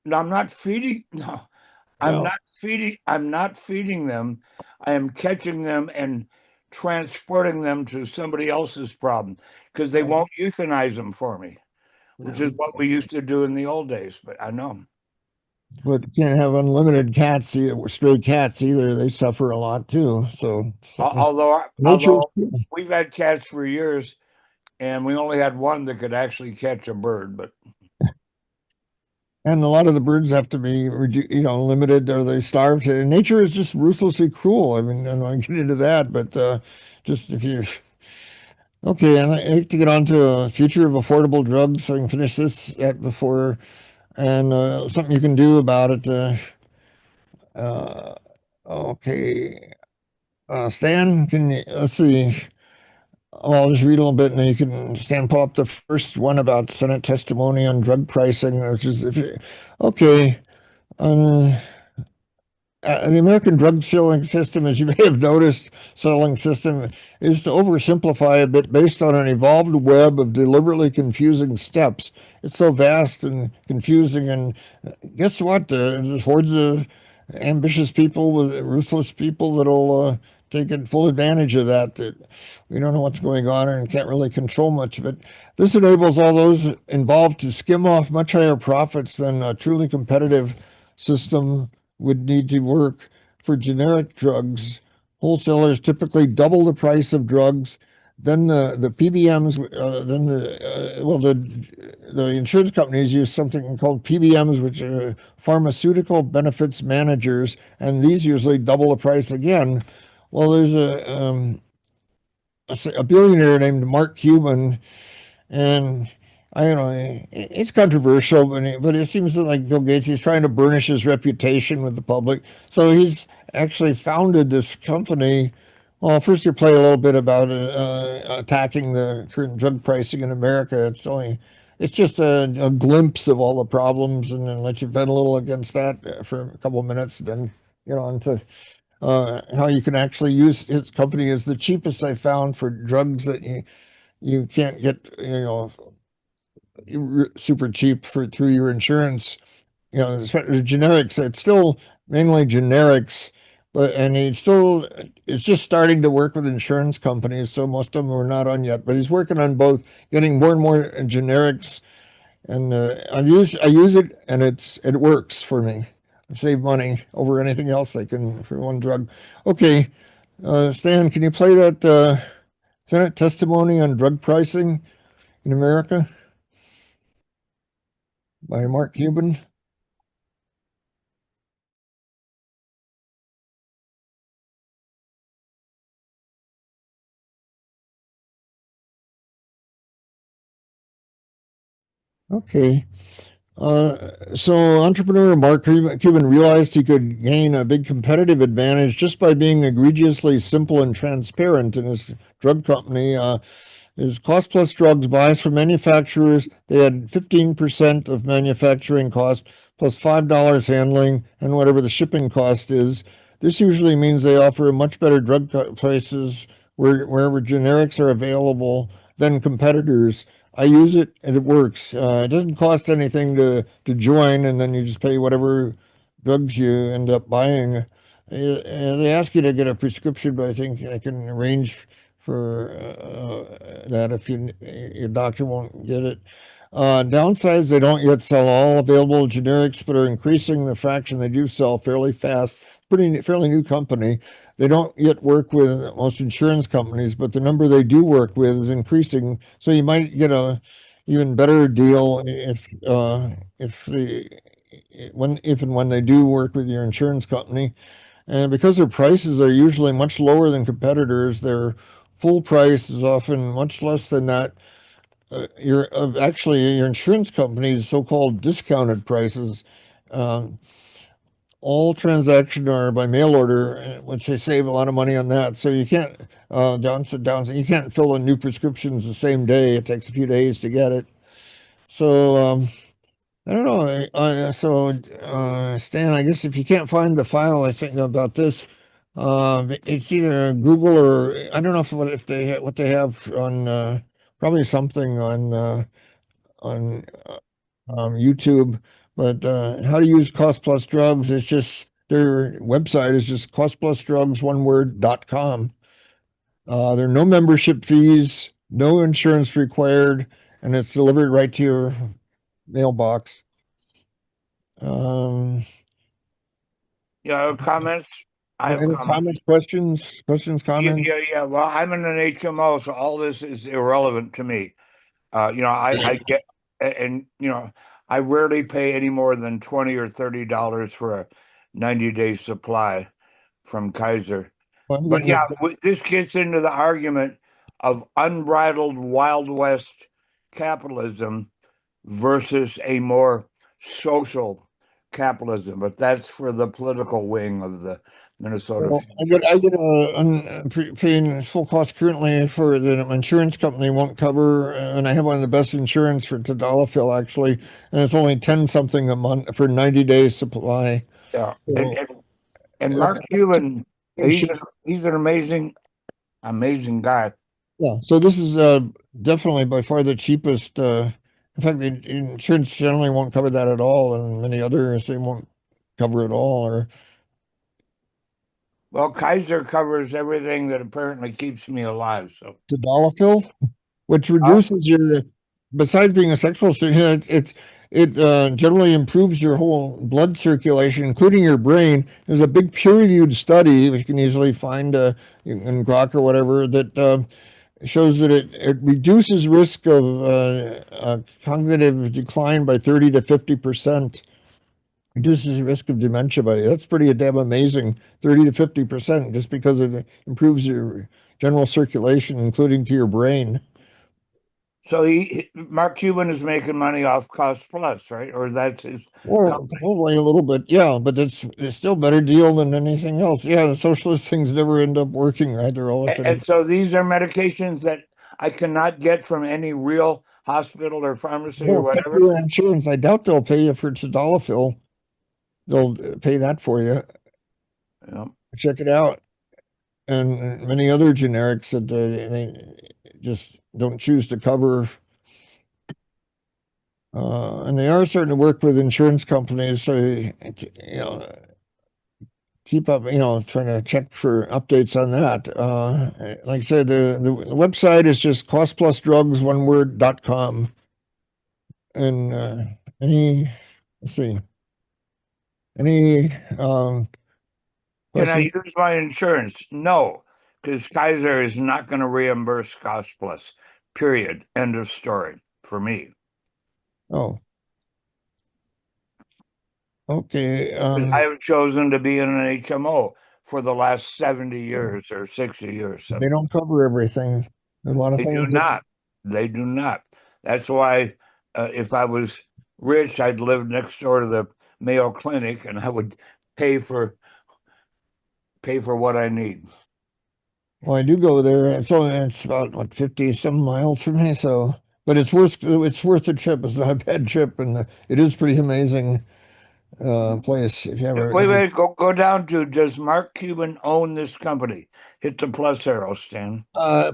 No, I'm not feeding. No, I'm not feeding. I'm not feeding them. I am catching them and transporting them to somebody else's problem because they won't euthanize them for me, which is what we used to do in the old days. But I know. But you can't have unlimited cats, stray cats either. They suffer a lot too. So Although nature, we've had cats for years, and we only had one that could actually catch a bird. But and a lot of the birds have to be, limited or they starve. Nature is just ruthlessly cruel. I mean, I don't want to get into that, but just if you. Okay, and I hate to get on to a future of affordable drugs, so I can finish this before, and something you can do about it. Okay, Stan, let's see. Well, I'll just read a little bit, and then you can pull up the first one about Senate testimony on drug pricing, which is okay. Um, the American drug selling system, as you may have noticed, selling system is to oversimplify a bit based on an evolved web of deliberately confusing steps. It's so vast and confusing, and guess what? There's hordes of ambitious people with ruthless people that'll take full advantage of that. That we don't know what's going on and can't really control much of it. This enables all those involved to skim off much higher profits than a truly competitive system would need to work. For generic drugs, wholesalers typically double the price of drugs then the PBMs, then the insurance companies use something called PBMs, which are pharmaceutical benefits managers, and these usually double the price again. Well, there's a billionaire named Mark Cuban, and I don't know, it's controversial, but it seems like Bill Gates, he's trying to burnish his reputation with the public. So he's actually founded this company. Well, first you play a little bit about attacking the current drug pricing in America. It's just a glimpse of all the problems, and then let you vent a little against that for a couple of minutes, then get on to how you can actually use his company as the cheapest I found for drugs that you can't get, super cheap through your insurance. Especially generics. It's still mainly generics, and it's just starting to work with insurance companies. So most of them are not on yet, but he's working on both, getting more and more generics. And I use it, and it works for me. I save money over anything else I can for one drug. Okay, Stan, can you play that Senate testimony on drug pricing in America by Mark Cuban? Okay. So entrepreneur Mark Cuban realized he could gain a big competitive advantage just by being egregiously simple and transparent in his drug company. His cost plus drugs buys from manufacturers. They had 15% of manufacturing cost plus $5 handling and whatever the shipping cost is. This usually means they offer much better drug prices wherever generics are available than competitors. I use it and it works. It doesn't cost anything to join, and then you just pay whatever drugs you end up buying. They ask you to get a prescription, but I think I can arrange for that if your doctor won't get it. Downsides, they don't yet sell all available generics, but are increasing the fraction they do sell fairly fast. Fairly new company. They don't yet work with most insurance companies, but the number they do work with is increasing. So you might get a even better deal if and when they do work with your insurance company. And because their prices are usually much lower than competitors, their full price is often much less than that. Your insurance company's so-called discounted prices. All transactions are by mail order, which they save a lot of money on that. So you can't you can't fill in new prescriptions the same day. It takes a few days to get it. So I don't know. Stan, I guess if you can't find the file, I think about this. It's either Google or I don't know what they have on probably something on YouTube. But how to use cost plus drugs? It's just their website is just costplusdrugs one word.com. There are no membership fees, no insurance required, and it's delivered right to your mailbox. Comments? I have Any comments. questions, comments? Yeah. Well, I'm in an HMO, so all this is irrelevant to me. I get, and I rarely pay any more than $20 or $30 for a 90-day supply from Kaiser. But yeah, this gets into the argument of unbridled Wild West capitalism versus a more social capitalism. But that's for the political wing of the Minnesota. Well, I get paying full cost currently for the insurance company won't cover, and I have one of the best insurance for Tadalafil actually, and it's only 10 something a month for 90 days supply. Yeah, So, and Mark Cuban, he's an amazing guy. Yeah, so this is definitely by far the cheapest. In fact, the insurance generally won't cover that at all, and many others they won't cover at all. Or well, Kaiser covers everything that apparently keeps me alive. So Tadalafil, which reduces your, besides being a sexual sin, it generally improves your whole blood circulation, including your brain. There's a big peer-reviewed study, which you can easily find in Grok or whatever, that shows that it reduces risk of cognitive decline by 30 to 50%. Reduces risk of dementia by, that's pretty damn amazing, 30 to 50%, just because it improves your general circulation, including to your brain. So Mark Cuban is making money off Cost Plus, right? Or that's his Well, company. probably a little bit, yeah, but it's still a better deal than anything else. Yeah, the socialist things never end up working, right? They're always And so these are medications that I cannot get from any real hospital or pharmacy or cut whatever. your insurance. I doubt they'll pay you for Tadalafil. They'll pay that for you. Yeah. Check it out. And many other generics that they just don't choose to cover. And they are starting to work with insurance companies, so keep up, trying to check for updates on that. Like I said, the website is just costplusdrugs1word.com. And let's see, any Can I questions? use my insurance? No, because Kaiser is not going to reimburse Cost Plus. Period. End of story for me. Oh, okay. Because I have chosen to be in an HMO for the last 70 years or 60 years. They don't cover everything. There's a lot of They do things. not. They do not. That's why if I was rich, I'd live next door to the Mayo Clinic and I would pay for what I need. Well, I do go there. It's about what 50 some miles from me. So, but it's worth the trip. It's not a bad trip, and it is pretty amazing place. If you ever Wait, go down to, does Mark Cuban own this company? Hit the plus arrow, Stan.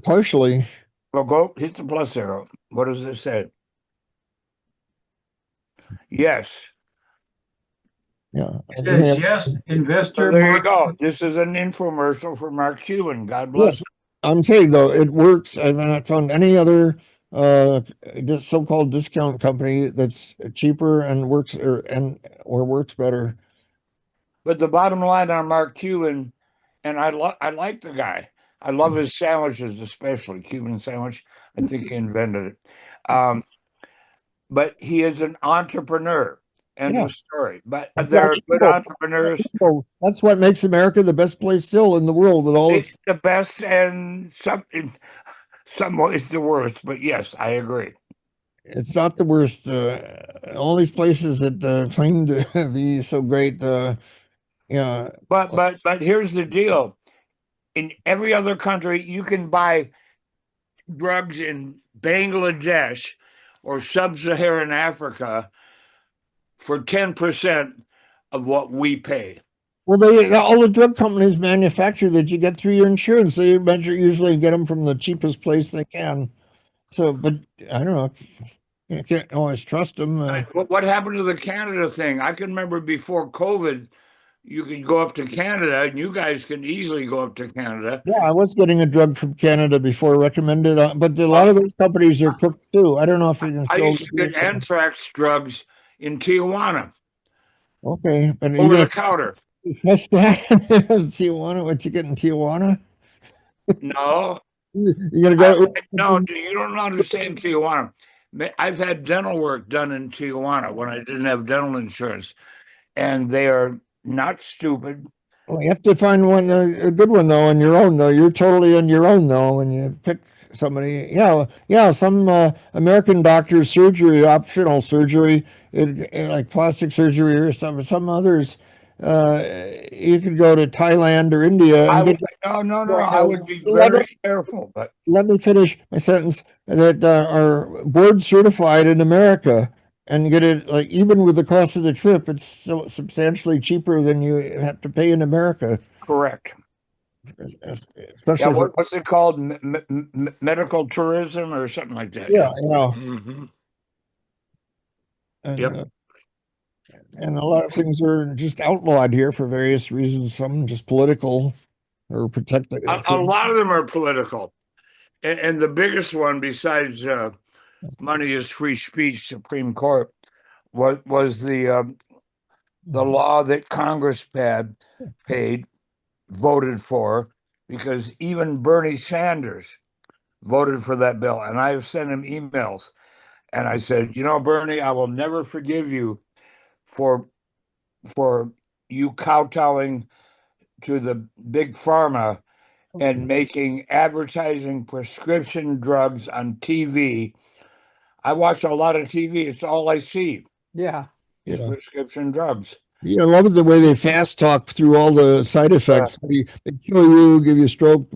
partially. Well, go hit the plus arrow. What does it say? Yes. Yeah. It says, yes, investor So there you Mark. go. This is an infomercial for Mark Cuban. God bless Yes, I'm saying though it works. I've not found any other this so-called discount company that's cheaper and works or works better. But the bottom line on Mark Cuban, and I like the guy. I love his sandwiches, especially Cuban sandwich. I think he invented it. But he is an entrepreneur. End Yeah. of story. But That's there are good evil. entrepreneurs. That's what makes America the best place still in the world with all its. It's the best, and in some ways the worst. But yes, I agree. It's not the worst. All these places that claim to be so great. Yeah. But here's the deal. In every other country, you can buy drugs in Bangladesh or sub-Saharan Africa for 10% of what we pay. Well, all the drug companies manufacture that you get through your insurance. They usually get them from the cheapest place they can. So, but I don't know. You can't always trust them. What happened to the Canada thing? I can remember before COVID, you could go up to Canada, and you guys can easily go up to Canada. Yeah, I was getting a drug from Canada before recommended, but a lot of those companies are crooks too. I don't know if you can I still used to get anthrax drugs in Tijuana, Okay, but are you over the gonna counter. test that in Tijuana? What you get in Tijuana? No, You gonna go? no, you don't understand Tijuana. I've had dental work done in Tijuana when I didn't have dental insurance, and they are not stupid. Well, you have to find one, a good one though, on your own though. You're totally on your own though when you pick somebody. Yeah. Some American doctors, optional surgery, like plastic surgery or something. Some others, you could go to Thailand or India and get. No. I would be Let me, very careful, but let me finish my sentence. That are board certified in America. And get it like even with the cost of the trip, it's so substantially cheaper than you have to pay in America. correct. Especially What's it called? Medical tourism or something like that. yeah. Mm-hmm. And, Yep. And a lot of things are just outlawed here for various reasons. Some just political or protect A lot of them are political, and the biggest one, besides money is free speech, Supreme Court, was the law that Congress voted for, because even Bernie Sanders voted for that bill, and I've sent him emails, and I said, you know, Bernie, I will never forgive you for you kowtowing to the big pharma and making advertising prescription drugs on TV. I watch a lot of TV. It's all I see Yeah. is Yeah. prescription drugs. Yeah, I love the way they fast talk through all the side effects. They kill you, give you stroke,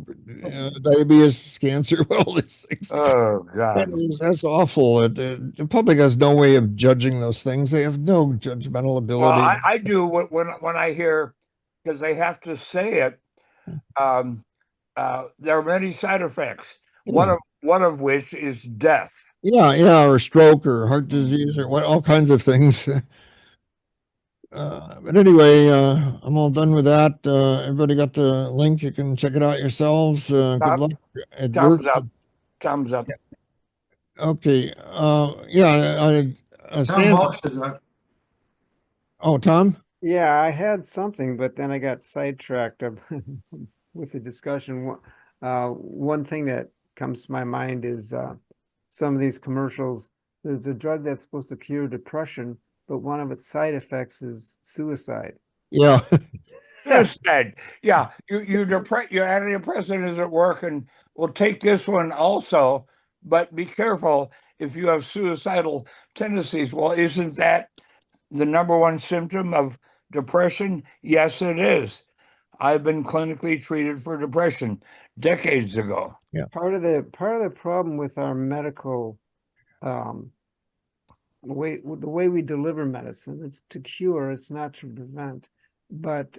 diabetes, cancer, all these things. Oh God. That's awful. The public has no way of judging those things. They have no judgmental Well, ability. I do when I hear, because they have to say it. There are many side effects. Yeah. One of which is death. Yeah, or stroke or heart disease or what, all kinds of things. But anyway, I'm all done with that. Everybody got the link. You can check it out yourselves. Good luck at work. Thumbs up. Thumbs up. Okay. Yeah, Tom Stan. Hulse is up. Oh, Tom? Yeah, I had something, but then I got sidetracked with the discussion. One thing that comes to my mind is some of these commercials. There's a drug that's supposed to cure depression, but one of its side effects is suicide. Yeah. Suicide. Yeah, your antidepressant isn't working. Well, take this one also, but be careful if you have suicidal tendencies. Well, isn't that the number one symptom of depression? Yes, it is. I've been clinically treated for depression decades ago. Yeah. Part of the problem with our medical the way we deliver medicine, it's to cure, it's not to prevent. But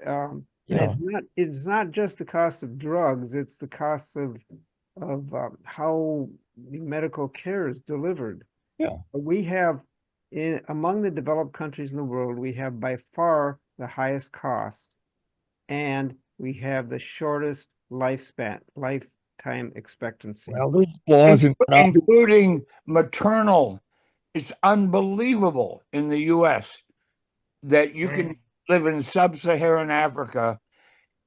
Yeah. it's not just the cost of drugs, it's the cost of how the medical care is delivered. Yeah. We have among the developed countries in the world, we have by far the highest cost, and we have the shortest lifetime expectancy. Well, there's flaws in including maternal. It's unbelievable in the U.S. that you can live in sub-Saharan Africa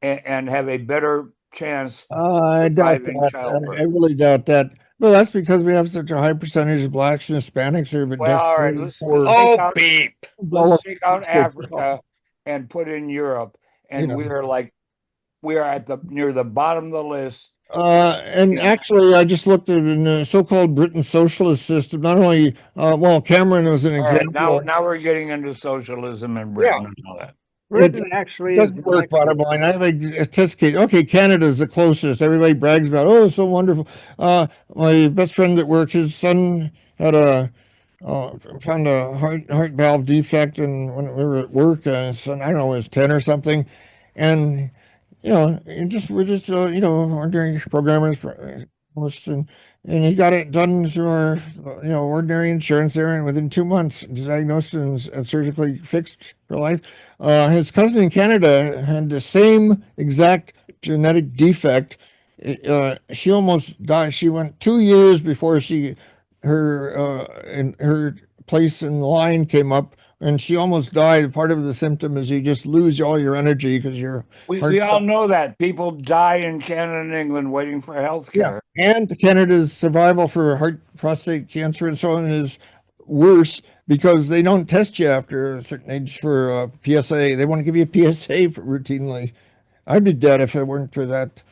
and have a better chance I doubt surviving that. childbirth. I really doubt that. Well, that's because we have such a high percentage of blacks and Hispanics here, but Well, all right, desperately let's for Oh, beep. let's take out Africa and put in Europe, and Yeah. we are at the near the bottom of the list. And actually, I just looked at in the so-called Britain socialist system. Not only, well, Cameron was an All right, example. now we're getting into socialism in Britain and all that. Britain actually It is doesn't the work, next bottom one. line. I have a test case. Okay, Canada's the closest. Everybody brags about, oh, it's so wonderful. My best friend at work, his son had found a heart valve defect, and when we were at work, his son, I don't know, was 10 or something, and we're just ordinary programmers, and he got it done through our ordinary insurance there, and within 2 months, diagnosed and surgically fixed for life. His cousin in Canada had the same exact genetic defect. She almost died. She went 2 years before her place in line came up, and she almost died. Part of the symptom is you just lose all your energy because your heart. We all know that people die in Canada and England waiting for health care. Yeah. And Canada's survival for heart, prostate cancer, and so on is worse because they don't test you after a certain age for PSA. They want to give you a PSA routinely. I'd be dead if it weren't for that.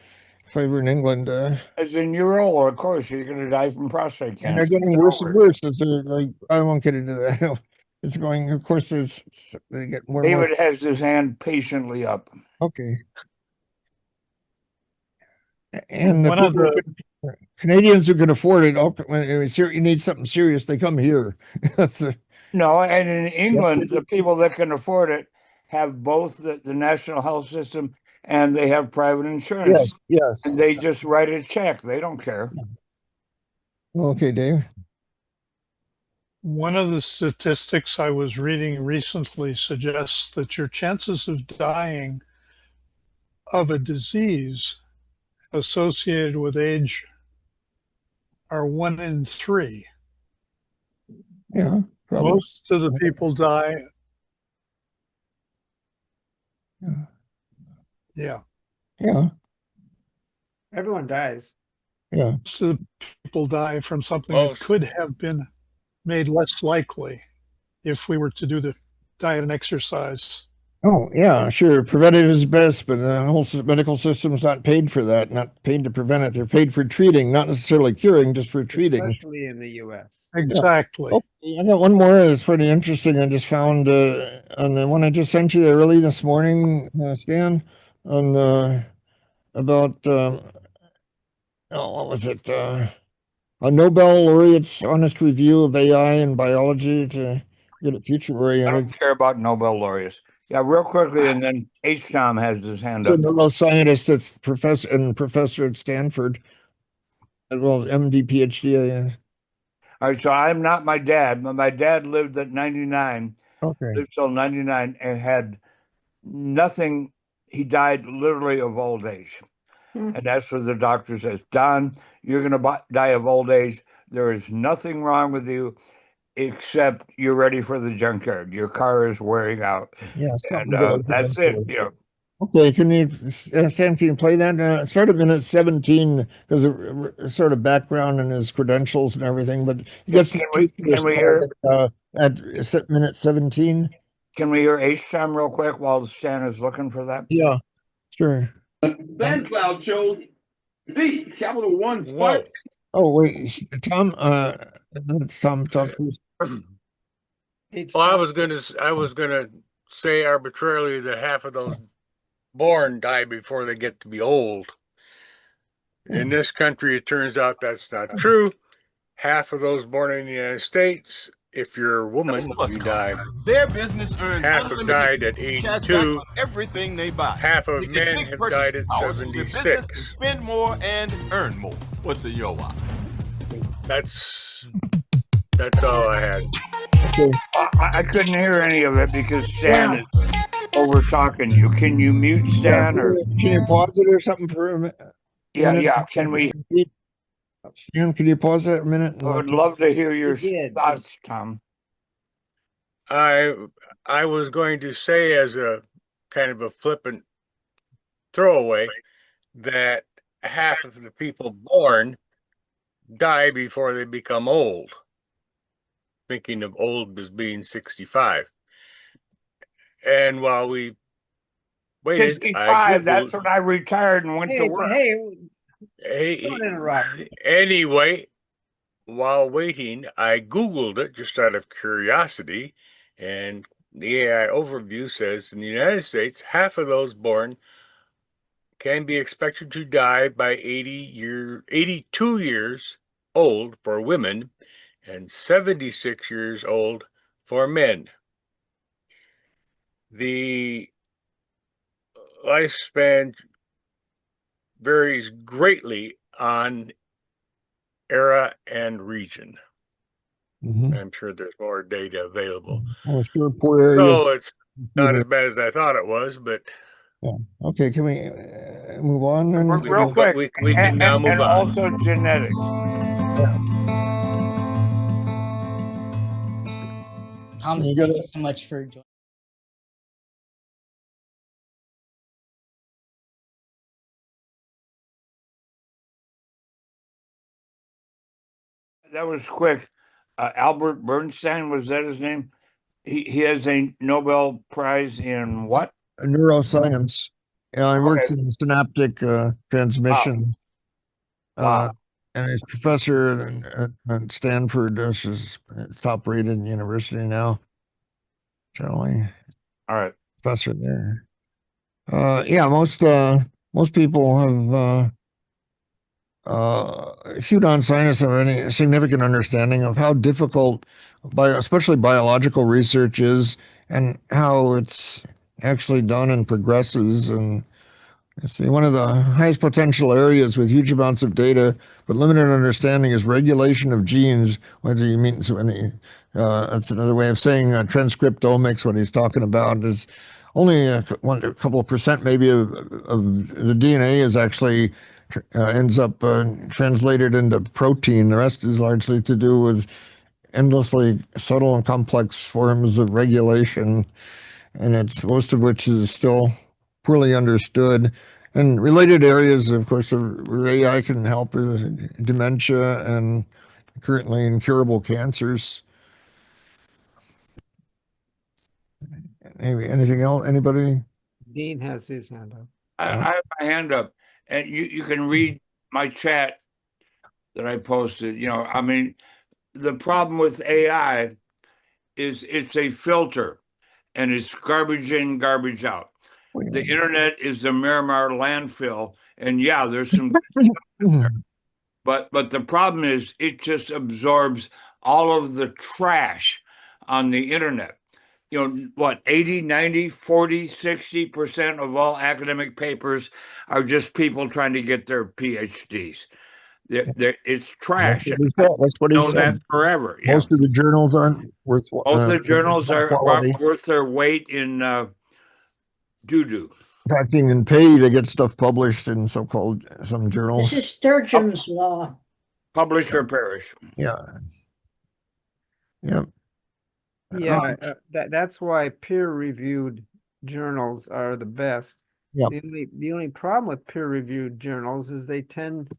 If I were in England, As in you're old, of course, you're going to die from prostate cancer. and they're getting worse and worse. As they're like, I won't get into that. It's going. Of course, they get more. David and more. has his hand patiently up. Okay. And One of the Canadians who can afford it, when you need something serious, they come here. No, and in England, the people that can afford it have both the national health system and they have private insurance. Yes. And they just write a check. They don't care. Okay, Dave. One of the statistics I was reading recently suggests that your chances of dying of a disease associated with age are 1 in 3. Yeah. Probably. Most of the people die. Yeah. Yeah. Yeah. Everyone dies. Yeah. Most of the people die from something Most. that could have been made less likely if we were to do the diet and exercise. Oh, yeah, sure. Preventive is best, but the whole medical system's not paid for that, not paid to prevent it. They're paid for treating, not necessarily curing, just for treating. Especially in the US. Exactly. Okay, I got one more that's pretty interesting. I just found on the one I just sent you early this morning, Stan, on about what was it? A Nobel laureate's honest review of AI and biology to get it future I oriented. don't care about Nobel laureates. Yeah, real quickly, and then H. Tom has his hand He's up. a neuroscientist that's professor at Stanford, as well as MD, PhD. All right, so I'm not my dad, but my dad lived at 99, Okay. lived till 99, and had nothing. He died literally of old age. Hmm. And that's what the doctor says. Don, you're going to die of old age. There is nothing wrong with you except you're ready for the junkyard. Your car is wearing out. Yeah, And something goes that's it. eventually. You know, Okay, can you, Sam, can you play that? Start at minute 17 because of sort of background and his credentials and everything, but he gets can we hear at minute 17. can we hear H Tom real quick while Stan is looking for that? Yeah, sure. Sand cloud shows the capital one Whoa. spark. Oh, wait, Tom, talk first. Well, I was gonna say arbitrarily that half of those born die before they get to be old. In this country, it turns out that's not true. Half of those born in the United States, if you're a woman, you die. Their business earns Half have died at cash back 82. on everything they buy. Half of They get men big have purchase died at power to their business 76. and spend more and earn more. What's a yo wop? That's all I had. I couldn't hear any of it because Stan is over talking you. Can you mute Stan or Can you pause it or something for a minute? yeah? Can we? Can you pause that a minute? I would love to hear your did. thoughts, Tom. I was going to say as a kind of a flippant throwaway that half of the people born die before they become old. Thinking of old as being 65. And while we waited, 65. That's when I retired and went to work. Don't interrupt. Anyway, while waiting, I Googled it just out of curiosity, and the AI overview says in the United States, half of those born can be expected to die by 82 years old for women and 76 years old for men. The lifespan varies greatly on era and region. I'm sure there's more data available. Oh, sure, poor areas. No, it's not as bad as I thought it was, but yeah. Okay, can we move on? Real quick, we can now move and on. also genetics. Tom, You thank gotta- you so much for joining. That was quick. Albert Bernstein, was that his name? He has a Nobel Prize in what? Neuroscience. Yeah, he works Okay. in synaptic transmission. Wow. And he's professor at Stanford. This is top-rated university now. Generally, All right. professor there. Yeah, most people have few non-scientists have any significant understanding of how difficult, especially biological research is, and how it's actually done and progresses. And let's see, one of the highest potential areas with huge amounts of data but limited understanding is regulation of genes. What do you mean? So that's another way of saying transcriptomics. What he's talking about is only a couple of percent maybe of the DNA is actually ends up translated into protein. The rest is largely to do with endlessly subtle and complex forms of regulation, and it's most of which is still poorly understood. And related areas, of course, where AI can help is dementia and currently incurable cancers. Anything else? Anybody? Dean has his hand up. I have my hand up, and you can read my chat that I posted. You know, I mean, the problem with AI is it's a filter, and it's garbage in, garbage out. The internet is the Miramar landfill, and yeah, there's some good stuff in there. But the problem is it just absorbs all of the trash on the internet. You know, what, 80, 90, 40, 60% of all academic papers are just people trying to get their PhDs. It's trash. That's what he I've known said. that forever. Yeah. Most of the journals aren't worth. Most of the journals are quality. worth their weight in doo-doo. In fact, even pay to get stuff published in some journals. This is Sturgeon's law. Publish or perish. Yeah. Yeah. Yeah, that's why peer-reviewed journals are the best. Yeah. The only problem with peer-reviewed journals is they tend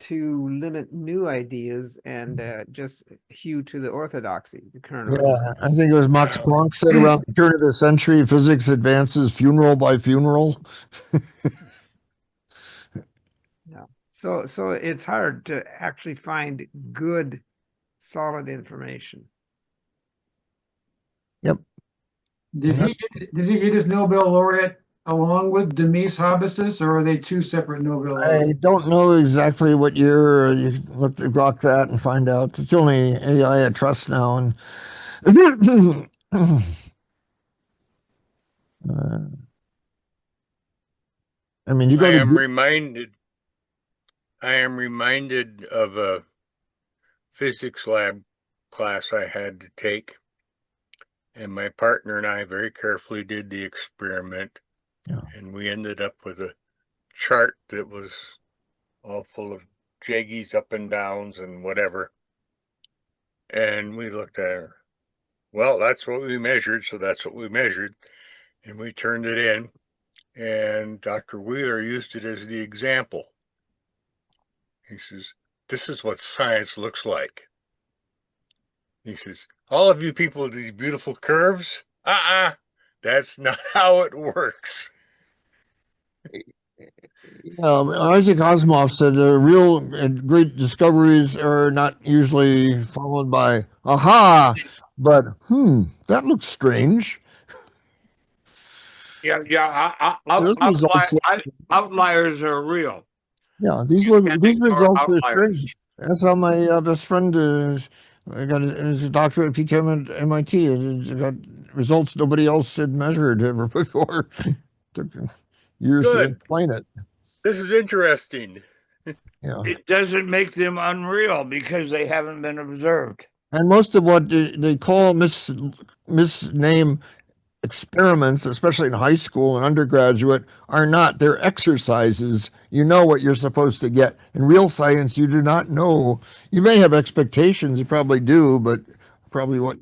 to limit new ideas and just hew to the orthodoxy, the current. Yeah, I think it was Max Planck said around the turn of the century, physics advances funeral by funeral. Yeah. So it's hard to actually find good, solid information. Yep. Did he get his Nobel laureate along with Demis Habasis, or are they two separate Nobel laureates? I don't know exactly what year. You look at grok that and find out. It's only AI I trust now, and I mean, you go I to am reminded of a physics lab class I had to take, and my partner and I very carefully did the experiment, and we ended up with a chart that was all full of jaggies up and downs and whatever. And we looked at it. Well, that's what we measured, so that's what we measured. And we turned it in, and Dr. Wheeler used it as the example. He says, this is what science looks like. He says, all of you people with these beautiful curves, that's not how it works. Isaac Asimov said the real and great discoveries are not usually followed by aha, but that looks strange. Yeah. Outliers are real. Yeah, these results are strange. That's how my best friend got his doctorate at PChem at MIT, and got results nobody else had measured ever before. Took years to explain it. This is interesting. Yeah. It doesn't make them unreal because they haven't been observed. And most of what they call misname experiments, especially in high school and undergraduate, are not. They're exercises. You know what you're supposed to get. In real science, you do not know. You may have expectations. You probably do, but you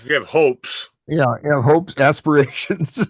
have hopes. Yeah, you have hopes, aspirations.